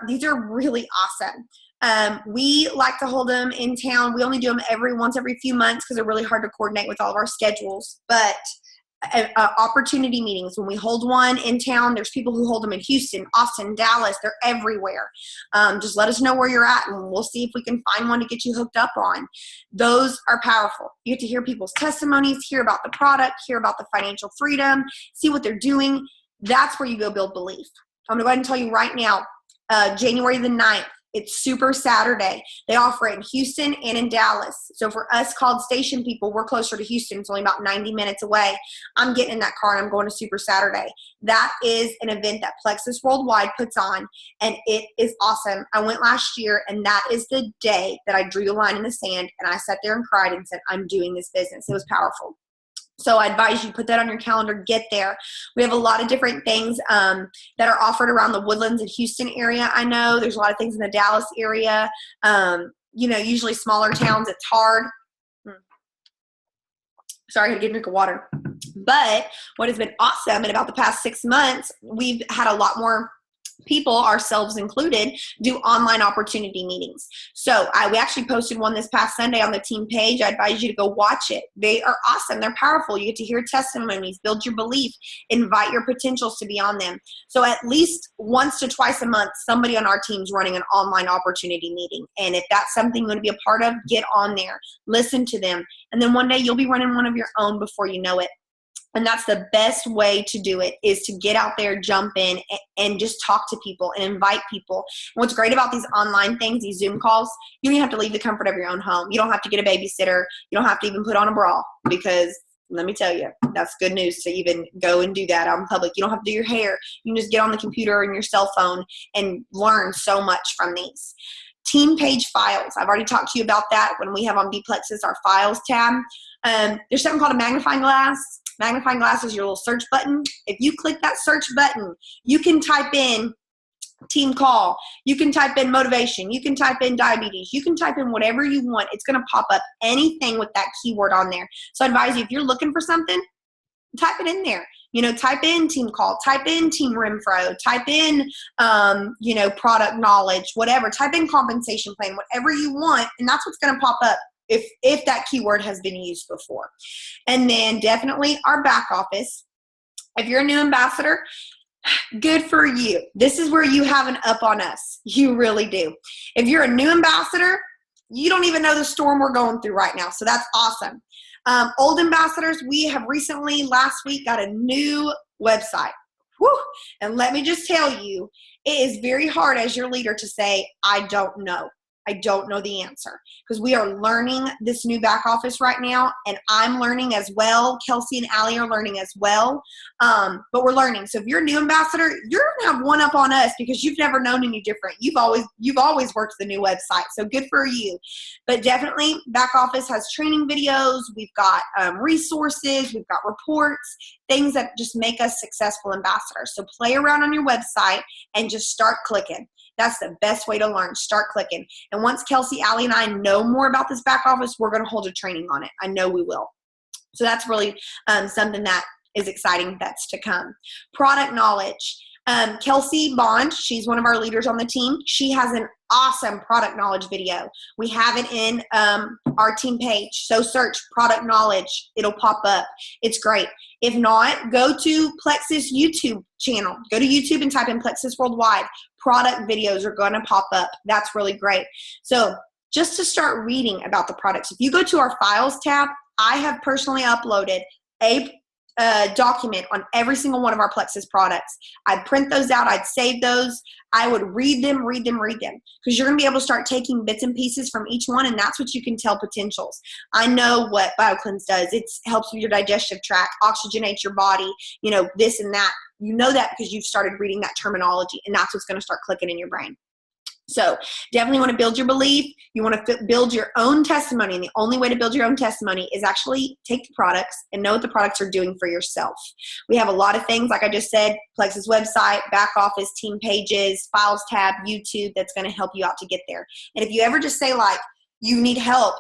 really awesome. We like to hold them in town. We only do them once every few months because they're really hard to coordinate with all of our schedules. But opportunity meetings, when we hold one in town, there's people who hold them in Houston, Austin, Dallas. They're everywhere. Just let us know where you're at, and we'll see if we can find one to get you hooked up on. Those are powerful. You get to hear people's testimonies, hear about the product, hear about the financial freedom, see what they're doing. That's where you go build belief. I'm going to go ahead and tell you right now, January the 9th, it's Super Saturday. They offer it in Houston and in Dallas. So for us called station people, we're closer to Houston. It's only about 90 minutes away. I'm getting in that car and I'm going to Super Saturday. That is an event that Plexus Worldwide puts on, and it is awesome. I went last year, and that is the day that I drew a line in the sand, and I sat there and cried and said, I'm doing this business. It was powerful. So I advise you put that on your calendar, get there. We have a lot of different things that are offered around the Woodlands and Houston area. I know there's a lot of things in the Dallas area. Usually smaller towns, it's hard. Sorry, I had to get a drink of water. But what has been awesome in about the past 6 months, we've had a lot more people, ourselves included, do online opportunity meetings. So we actually posted one this past Sunday on the team page. I advise you to go watch it. They are awesome. They're powerful. You get to hear testimonies, build your belief, invite your potentials to be on them. So at least once to twice a month, somebody on our team's running an online opportunity meeting. And if that's something you want to be a part of, get on there, listen to them. And then one day you'll be running one of your own before you know it. And that's the best way to do it, is to get out there, jump in, and just talk to people and invite people. And what's great about these online things, these Zoom calls, you don't even have to leave the comfort of your own home. You don't have to get a babysitter. You don't have to even put on a bra, because let me tell you, that's good news to even go and do that out in public. You don't have to do your hair. You can just get on the computer and your cell phone and learn so much from these. Team page files. I've already talked to you about that when we have on Plexus our files tab. There's something called a magnifying glass. Magnifying glass is your little search button. If you click that search button, you can type in team call. You can type in motivation. You can type in diabetes. You can type in whatever you want. It's going to pop up anything with that keyword on there. So I advise you, if you're looking for something, type it in there. Type in team call, type in team Renfro, type in, product knowledge, whatever. Type in compensation plan, whatever you want, and that's what's going to pop up if that keyword has been used before. And then definitely our back office. If you're a new ambassador, good for you. This is where you have an up on us. You really do. If you're a new ambassador, you don't even know the storm we're going through right now. So that's awesome. Old ambassadors, we have recently, last week, got a new website. Whew. And let me just tell you, it is very hard as your leader to say, I don't know. I don't know the answer, because we are learning this new back office right now, and I'm learning as well. Kelsey and Allie are learning as well, but we're learning. So if you're a new ambassador, you're going to have one up on us, because you've never known any different. You've always worked the new website, so good for you. But definitely, back office has training videos. We've got resources. We've got reports, things that just make us successful ambassadors. So play around on your website and just start clicking. That's the best way to learn. Start clicking. And once Kelsey, Allie, and I know more about this back office, we're going to hold a training on it. I know we will. So that's really something that is exciting that's to come. Product knowledge. Kelsey Bond, she's one of our leaders on the team. She has an awesome product knowledge video. We have it in our team page. So search product knowledge. It'll pop up. It's great. If not, go to Plexus YouTube channel. Go to YouTube and type in Plexus Worldwide. Product videos are going to pop up. That's really great. So just to start reading about the products, if you go to our files tab, I have personally uploaded a document on every single one of our Plexus products. I'd print those out. I'd save those. I would read them, because you're going to be able to start taking bits and pieces from each one, and that's what you can tell potentials. I know what BioCleanse does. It helps with your digestive tract, oxygenates your body, this and that. You know that because you've started reading that terminology, and that's what's going to start clicking in your brain. So definitely want to build your belief. You want to build your own testimony. And the only way to build your own testimony is actually take the products and know what the products are doing for yourself. We have a lot of things, like I just said, Plexus website, back office, team pages, files tab, YouTube, that's going to help you out to get there. And if you ever just say like, you need help,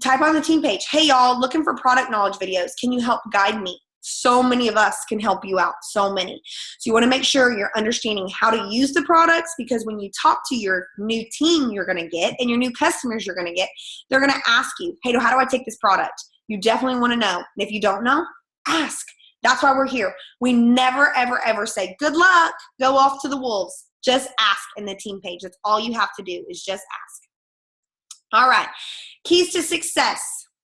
type on the team page, hey y'all, looking for product knowledge videos. Can you help guide me? So many of us can help you out, so many. So you want to make sure you're understanding how to use the products, because when you talk to your new team you're going to get and your new customers you're going to get, they're going to ask you, hey, how do I take this product? You definitely want to know. And if you don't know, ask. That's why we're here. We never, ever, ever say, good luck, go off to the wolves. Just ask in the team page. That's all you have to do is just ask. All right. Keys to success.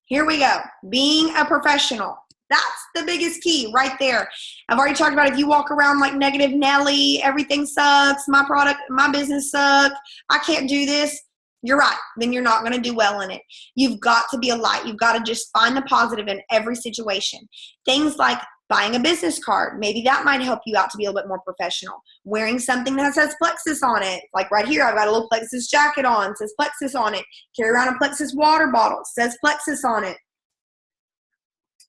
Here we go. Being a professional. That's the biggest key right there. I've already talked about if you walk around like negative Nelly, everything sucks, my product, my business sucks, I can't do this. You're right. Then you're not going to do well in it. You've got to be a light. You've got to just find the positive in every situation. Things like buying a business card. Maybe that might help you out to be a little bit more professional. Wearing something that says Plexus on it. Like right here, I've got a little Plexus jacket on. It says Plexus on it. Carry around a Plexus water bottle. It says Plexus on it.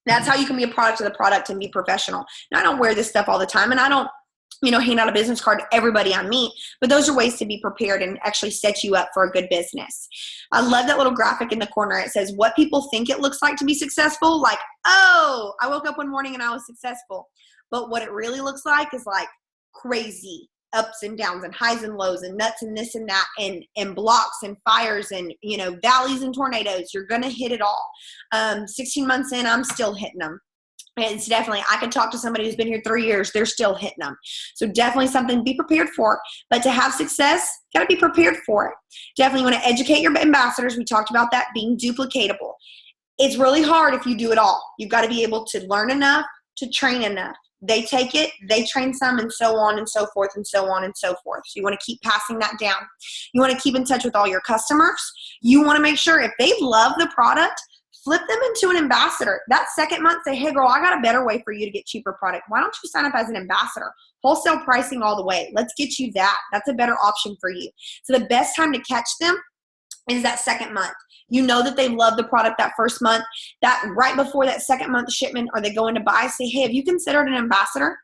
That's how you can be a product of the product and be professional. Now, I don't wear this stuff all the time, and I don't, hand out a business card to everybody I meet, but those are ways to be prepared and actually set you up for a good business. I love that little graphic in the corner. It says what people think it looks like to be successful. Like, oh, I woke up one morning and I was successful. But what it really looks like is like crazy ups and downs and highs and lows and nuts and this and that and blocks and fires and, valleys and tornadoes. You're going to hit it all. 16 months in, I'm still hitting them. And it's definitely, I can talk to somebody who's been here 3 years, they're still hitting them. So definitely something to be prepared for. But to have success, got to be prepared for it. Definitely want to educate your ambassadors. We talked about that being duplicatable. It's really hard if you do it all. You've got to be able to learn enough to train enough. They take it, they train some, and so on and so forth and so on and so forth. So you want to keep passing that down. You want to keep in touch with all your customers. You want to make sure if they love the product, flip them into an ambassador. That second month, say, hey, girl, I got a better way for you to get cheaper product. Why don't you sign up as an ambassador? Wholesale pricing all the way. Let's get you that. That's a better option for you. So the best time to catch them is that second month. You know that they love the product that first month. That right before that second month shipment, or they go in to buy, say, hey, have you considered an ambassador?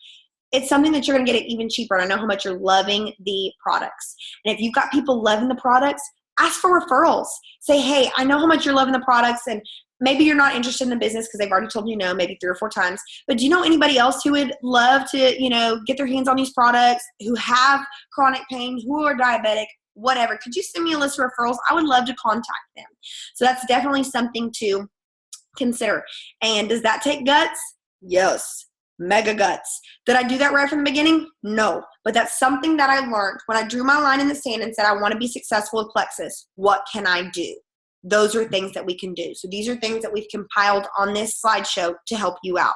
It's something that you're going to get it even cheaper. And I know how much you're loving the products. And if you've got people loving the products, ask for referrals. Say, hey, I know how much you're loving the products, and maybe you're not interested in the business because they've already told you no, maybe 3 or 4 times. But do you know anybody else who would love to, get their hands on these products, who have chronic pain, who are diabetic, whatever? Could you send me a list of referrals? I would love to contact them. So that's definitely something to consider. And does that take guts? Yes. Mega guts. Did I do that right from the beginning? No. But that's something that I learned when I drew my line in the sand and said, I want to be successful with Plexus. What can I do? Those are things that we can do. So these are things that we've compiled on this slideshow to help you out.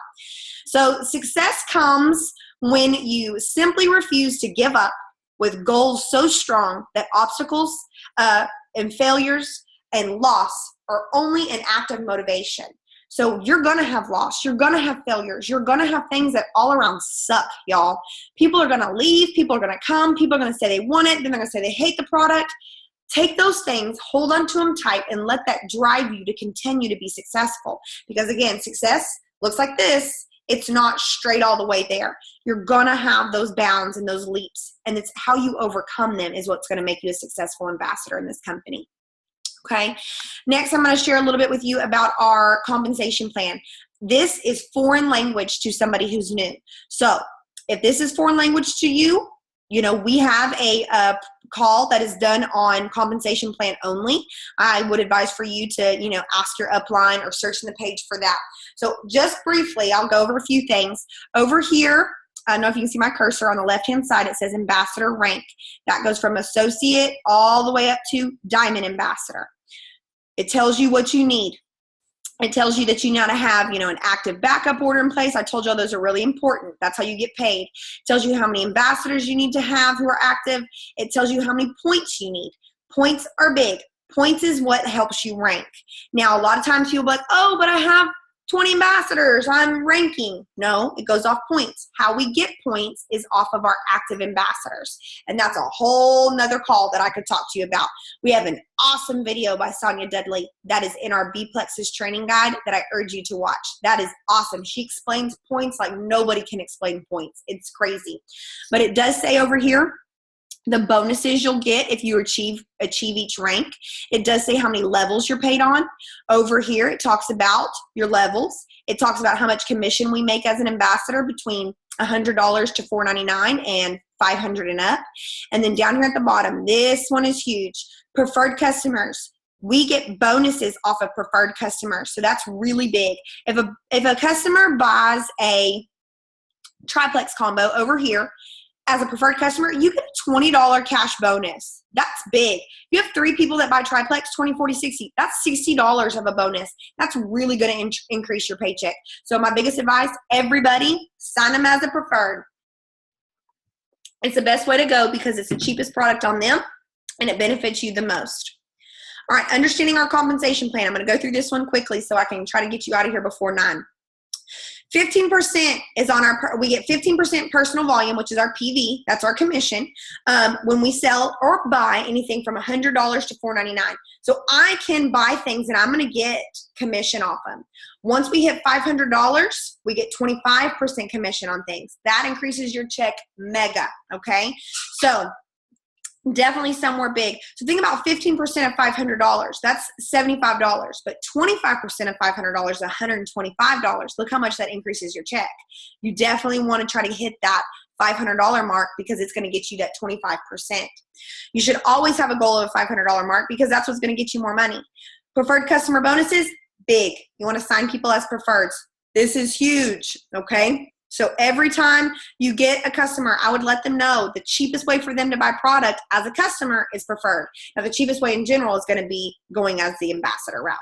So success comes when you simply refuse to give up with goals so strong that obstacles and failures and loss are only an act of motivation. So you're going to have loss. You're going to have failures. You're going to have things that all around suck, y'all. People are going to leave. People are going to come. People are going to say they want it. Then they're going to say they hate the product. Take those things, hold on to them tight, and let that drive you to continue to be successful. Because again, success looks like this. It's not straight all the way there. You're going to have those bounds and those leaps, and it's how you overcome them is what's going to make you a successful ambassador in this company. Okay. Next, I'm going to share a little bit with you about our compensation plan. This is foreign language to somebody who's new. So if this is foreign language to you, we have a call that is done on compensation plan only. I would advise for you to, ask your upline or search in the page for that. So just briefly, I'll go over a few things. Over here, I don't know if you can see my cursor on the left-hand side, it says ambassador rank. That goes from associate all the way up to diamond ambassador. It tells you what you need. It tells you that you need to have, an active backup order in place. I told y'all those are really important. That's how you get paid. It tells you how many ambassadors you need to have who are active. It tells you how many points you need. Points are big. Points is what helps you rank. Now, a lot of times people are like, oh, but I have 20 ambassadors, I'm ranking. No, it goes off points. How we get points is off of our active ambassadors. And that's a whole nother call that I could talk to you about. We have an awesome video by Sonia Dudley that is in our Plexus training guide that I urge you to watch. That is awesome. She explains points like nobody can explain points. It's crazy. But it does say over here, the bonuses you'll get if you achieve each rank. It does say how many levels you're paid on. Over here, it talks about your levels. It talks about how much commission we make as an ambassador between $100 to $4.99 and $500 and up. And then down here at the bottom, this one is huge. Preferred customers. We get bonuses off of preferred customers. So that's really big. If a customer buys a triplex combo over here, as a preferred customer, you get a $20 cash bonus. That's big. You have 3 people that buy triplex, 20, 40, 60. That's $60 of a bonus. That's really going to increase your paycheck. So my biggest advice, everybody sign them as a preferred. It's the best way to go because it's the cheapest product on them and it benefits you the most. All right, understanding our compensation plan. I'm going to go through this one quickly so I can try to get you out of here before 9. 15% is on we get 15% personal volume, which is our PV. That's our commission. When we sell or buy anything from $100 to $4.99. So I can buy things and I'm going to get commission off them. Once we hit $500, we get 25% commission on things. That increases your check mega. Okay. So definitely somewhere big. So think about 15% of $500. That's $75. But 25% of $500 is $125. Look how much that increases your check. You definitely want to try to hit that $500 mark because it's going to get you that 25%. You should always have a goal of a $500 mark because that's what's going to get you more money. Preferred customer bonuses, big. You want to sign people as preferreds. This is huge, okay? So every time you get a customer, I would let them know the cheapest way for them to buy product as a customer is preferred. Now, the cheapest way in general is going to be going as the ambassador route.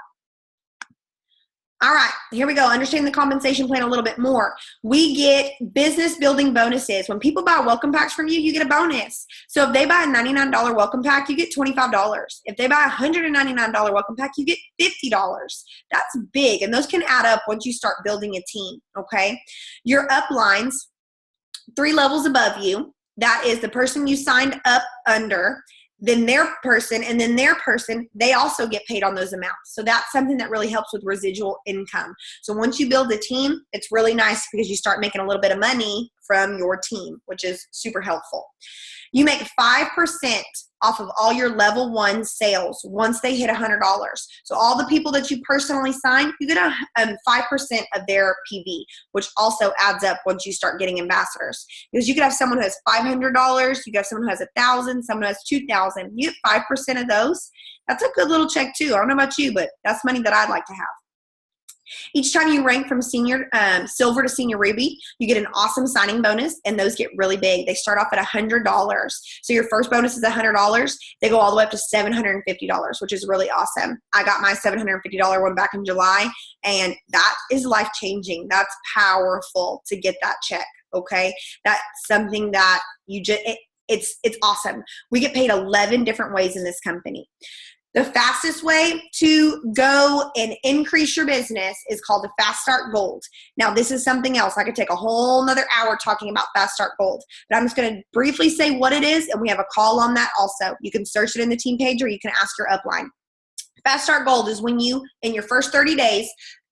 All right, here we go. Understanding the compensation plan a little bit more. We get business building bonuses. When people buy welcome packs from you, you get a bonus. So if they buy a $99 welcome pack, you get $25. If they buy a $199 welcome pack, you get $50. That's big, and those can add up once you start building a team, okay? Your uplines, 3 levels above you, that is the person you signed up under, then their person, and then their person, they also get paid on those amounts. So that's something that really helps with residual income. So once you build a team, it's really nice because you start making a little bit of money from your team, which is super helpful. You make 5% off of all your level 1 sales once they hit $100. So all the people that you personally sign, you get 5% of their PV, which also adds up once you start getting ambassadors. Because you could have someone who has $500, you could have someone who has $1,000, someone who has $2,000. You get 5% of those. That's a good little check too. I don't know about you, but that's money that I'd like to have. Each time you rank from silver to senior ruby, you get an awesome signing bonus, and those get really big. They start off at $100. So your first bonus is $100. They go all the way up to $750, which is really awesome. I got my $750 one back in July, and that is life-changing. That's powerful to get that check, okay? That's something that you just, it's awesome. We get paid 11 different ways in this company. The fastest way to go and increase your business is called the Fast Start Gold. Now, this is something else. I could take a whole nother hour talking about Fast Start Gold, but I'm just going to briefly say what it is, and we have a call on that also. You can search it in the team page, or you can ask your upline. Fast Start Gold is when you, in your first 30 days,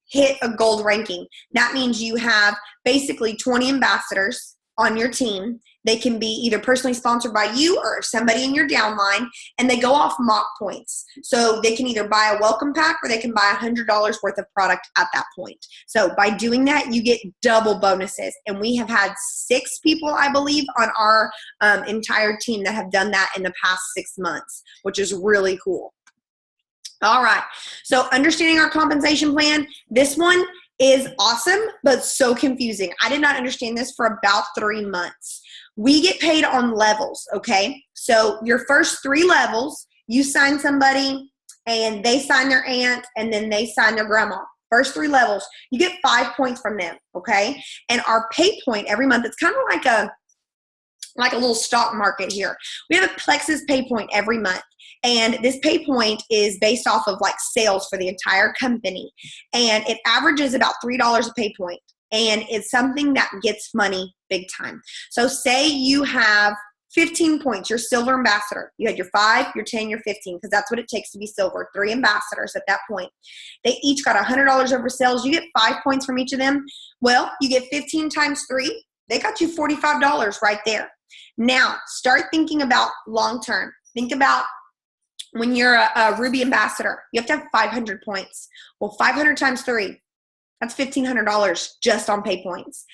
hit a gold ranking. That means you have basically 20 ambassadors on your team. They can be either personally sponsored by you or somebody in your downline, and they go off mock points. So they can either buy a welcome pack or they can buy $100 worth of product at that point. So by doing that, you get double bonuses. And we have had 6 people, I believe, on our entire team that have done that in the past 6 months, which is really cool. All right. So understanding our compensation plan, this one is awesome, but so confusing. I did not understand this for about 3 months. We get paid on levels, okay? So your first 3 levels, you sign somebody and they sign their aunt and then they sign their grandma. first 3 levels, you get 5 points from them, okay? And our pay point every month, it's kind of like a little stock market here. We have a Plexus pay point every month. And this pay point is based off of like sales for the entire company. And it averages about $3 a pay point. And it's something that gets money big time. So say you have 15 points, you're silver ambassador. You had your 5, your 10, your 15, because that's what it takes to be silver. 3 ambassadors at that point. They each got $100 over sales. You get 5 points from each of them. Well, you get 15 times 3. They got you $45 right there. Now, start thinking about long term. Think about when you're a Ruby ambassador, you have to have 500 points. Well, 500 times 3, that's $1,500 just on pay points.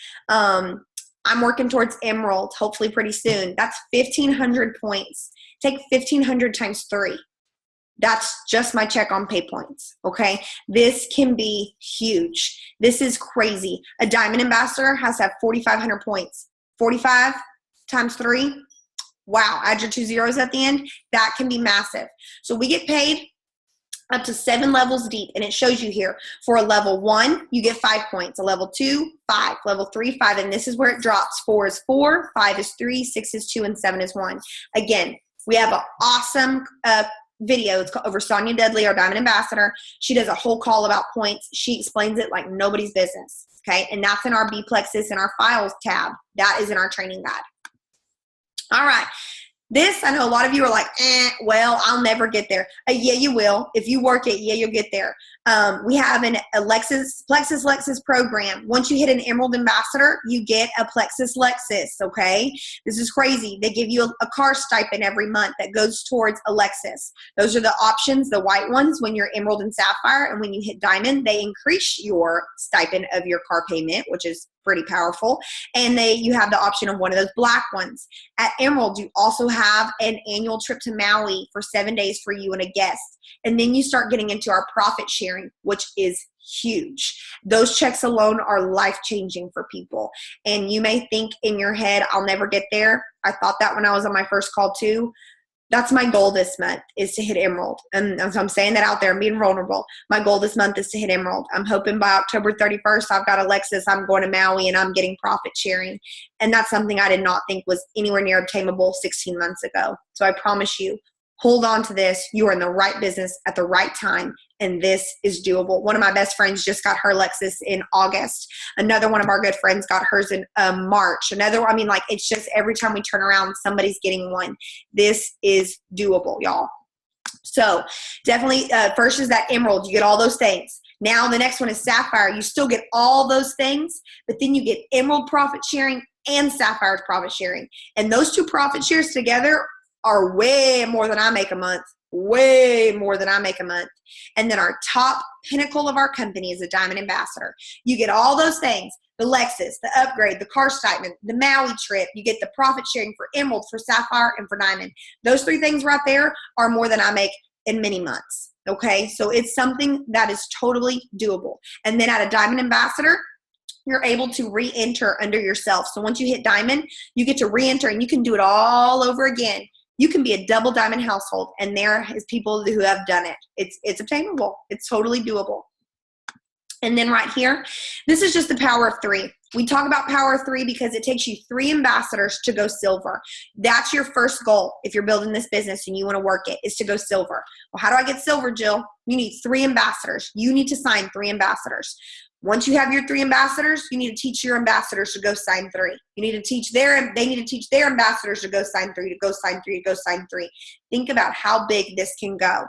I'm working towards Emerald, hopefully pretty soon. That's 1,500 points. Take 1,500 times 3. That's just my check on pay points, okay? This can be huge. This is crazy. A diamond ambassador has to have 4,500 points. 45 times 3. Wow, add your 2 zeros at the end. That can be massive. So we get paid up to 7 levels deep, and it shows you here. For a level 1, you get 5 points. A level 2, 5. Level 3, 5, and this is where it drops. 4 is 4, 5 is 3, 6 is 2, and 7 is 1. Again, we have an awesome video. It's over Sonia Dudley, our Diamond Ambassador. She does a whole call about points. She explains it like nobody's business, okay? And that's in our B Plexus in our files tab. That is in our training guide. All right. This, I know a lot of you are like, well, I'll never get there. Yeah, you will. If you work it, yeah, you'll get there. We have a Plexus Lexus program. Once you hit an Emerald Ambassador, you get a Plexus Lexus, okay? This is crazy. They give you a car stipend every month that goes towards a Lexus. Those are the options, the white ones when you're Emerald and Sapphire, and when you hit Diamond, they increase your stipend of your car payment, which is pretty powerful. And you have the option of one of those black ones. At Emerald, you also have an annual trip to Maui for 7 days for you and a guest. And then you start getting into our profit sharing, which is huge. Those checks alone are life-changing for people. And you may think in your head, I'll never get there. I thought that when I was on my first call too. That's my goal this month, is to hit Emerald. And so I'm saying that out there, I'm being vulnerable. My goal this month is to hit Emerald. I'm hoping by October 31st, I've got a Lexus, I'm going to Maui, and I'm getting profit sharing. And that's something I did not think was anywhere near obtainable 16 months ago. So I promise you, hold on to this. You are in the right business at the right time, and this is doable. One of my best friends just got her Lexus in August. Another one of our good friends got hers in March. It's just every time we turn around, somebody's getting one. This is doable, y'all. So definitely, first is that Emerald. You get all those things. Now the next one is Sapphire. You still get all those things, but then you get Emerald profit sharing and Sapphire's profit sharing. And those 2 profit shares together are way more than I make a month. Way more than I make a month. And then our top pinnacle of our company is a Diamond Ambassador. You get all those things, the Lexus, the upgrade, the car stipend, the Maui trip. You get the profit sharing for Emerald, for Sapphire, and for Diamond. Those 3 things right there are more than I make in many months. Okay, so it's something that is totally doable. And then at a Diamond Ambassador, you're able to re-enter under yourself. So once you hit Diamond, you get to re-enter, and you can do it all over again. You can be a double diamond household, and there is people who have done it. It's obtainable. It's totally doable. And then right here, this is just the power of 3. We talk about power of 3 because it takes you 3 ambassadors to go silver. That's your first goal if you're building this business and you want to work it, is to go silver. Well, how do I get silver, Jill? You need 3 ambassadors. You need to sign 3 ambassadors. Once you have your 3 ambassadors, you need to teach your ambassadors to go sign 3. You need to teach they need to teach their ambassadors to go sign 3, to go sign 3, to go sign 3. Think about how big this can go.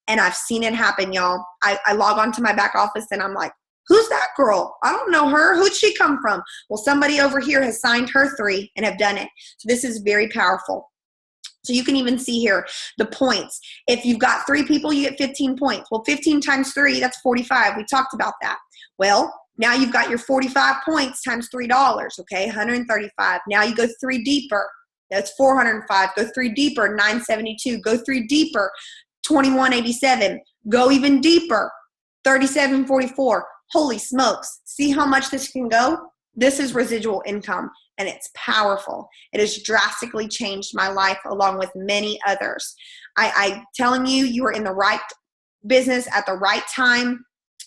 And I've seen it happen, y'all. I log on to my back office and I'm like, who's that girl? I don't know her. Who'd she come from? Well, somebody over here has signed her 3 and have done it. So this is very powerful. So you can even see here the points. If you've got 3 people, you get 15 points. Well, 15 times 3, that's 45. We talked about that. Well, now you've got your 45 points times $3, okay, 135. Now you go 3 deeper. That's 405. Go 3 deeper, 972. Go 3 deeper, 2187. Go even deeper, 3744. Holy smokes. See how much this can go? This is residual income, and it's powerful. It has drastically changed my life along with many others. I'm telling you, you are in the right business at the right time.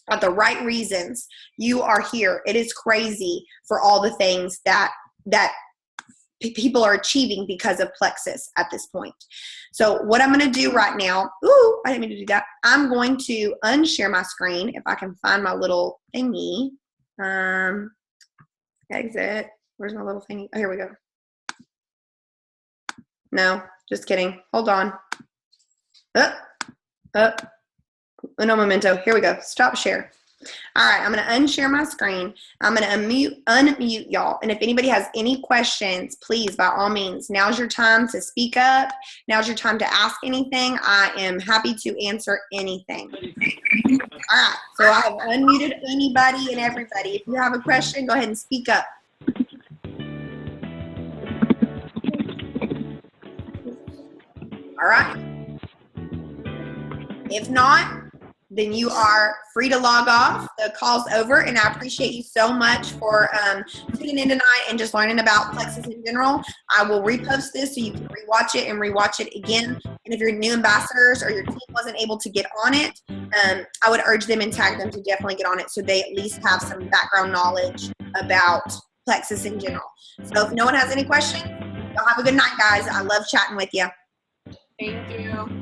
are the right reasons, you are here. It is crazy for all the things that people are achieving because of Plexus at this point. So what I'm going to do right now, ooh, I didn't mean to do that. I'm going to unshare my screen if I can find my little thingy. Exit. Where's my little thingy? Oh, here we go. No, just kidding. Hold on. Uno momento. Here we go. Stop share. All right, I'm going to unshare my screen. I'm going to unmute y'all. And if anybody has any questions, please, by all means, now's your time to speak up. Now's your time to ask anything. I am happy to answer anything. All right, so I have unmuted anybody and everybody. If you have a question, go ahead and speak up. All right. If not, then you are free to log off. The call's over, and I appreciate you so much for tuning in tonight and just learning about Plexus in general. I will repost this so you can rewatch it and rewatch it again. And if you're new ambassadors or your team wasn't able to get on it, I would urge them and tag them to definitely get on it so they at least have some background knowledge about Plexus in general. So if no one has any questions, y'all have a good night, guys. I love chatting with you. Thank you.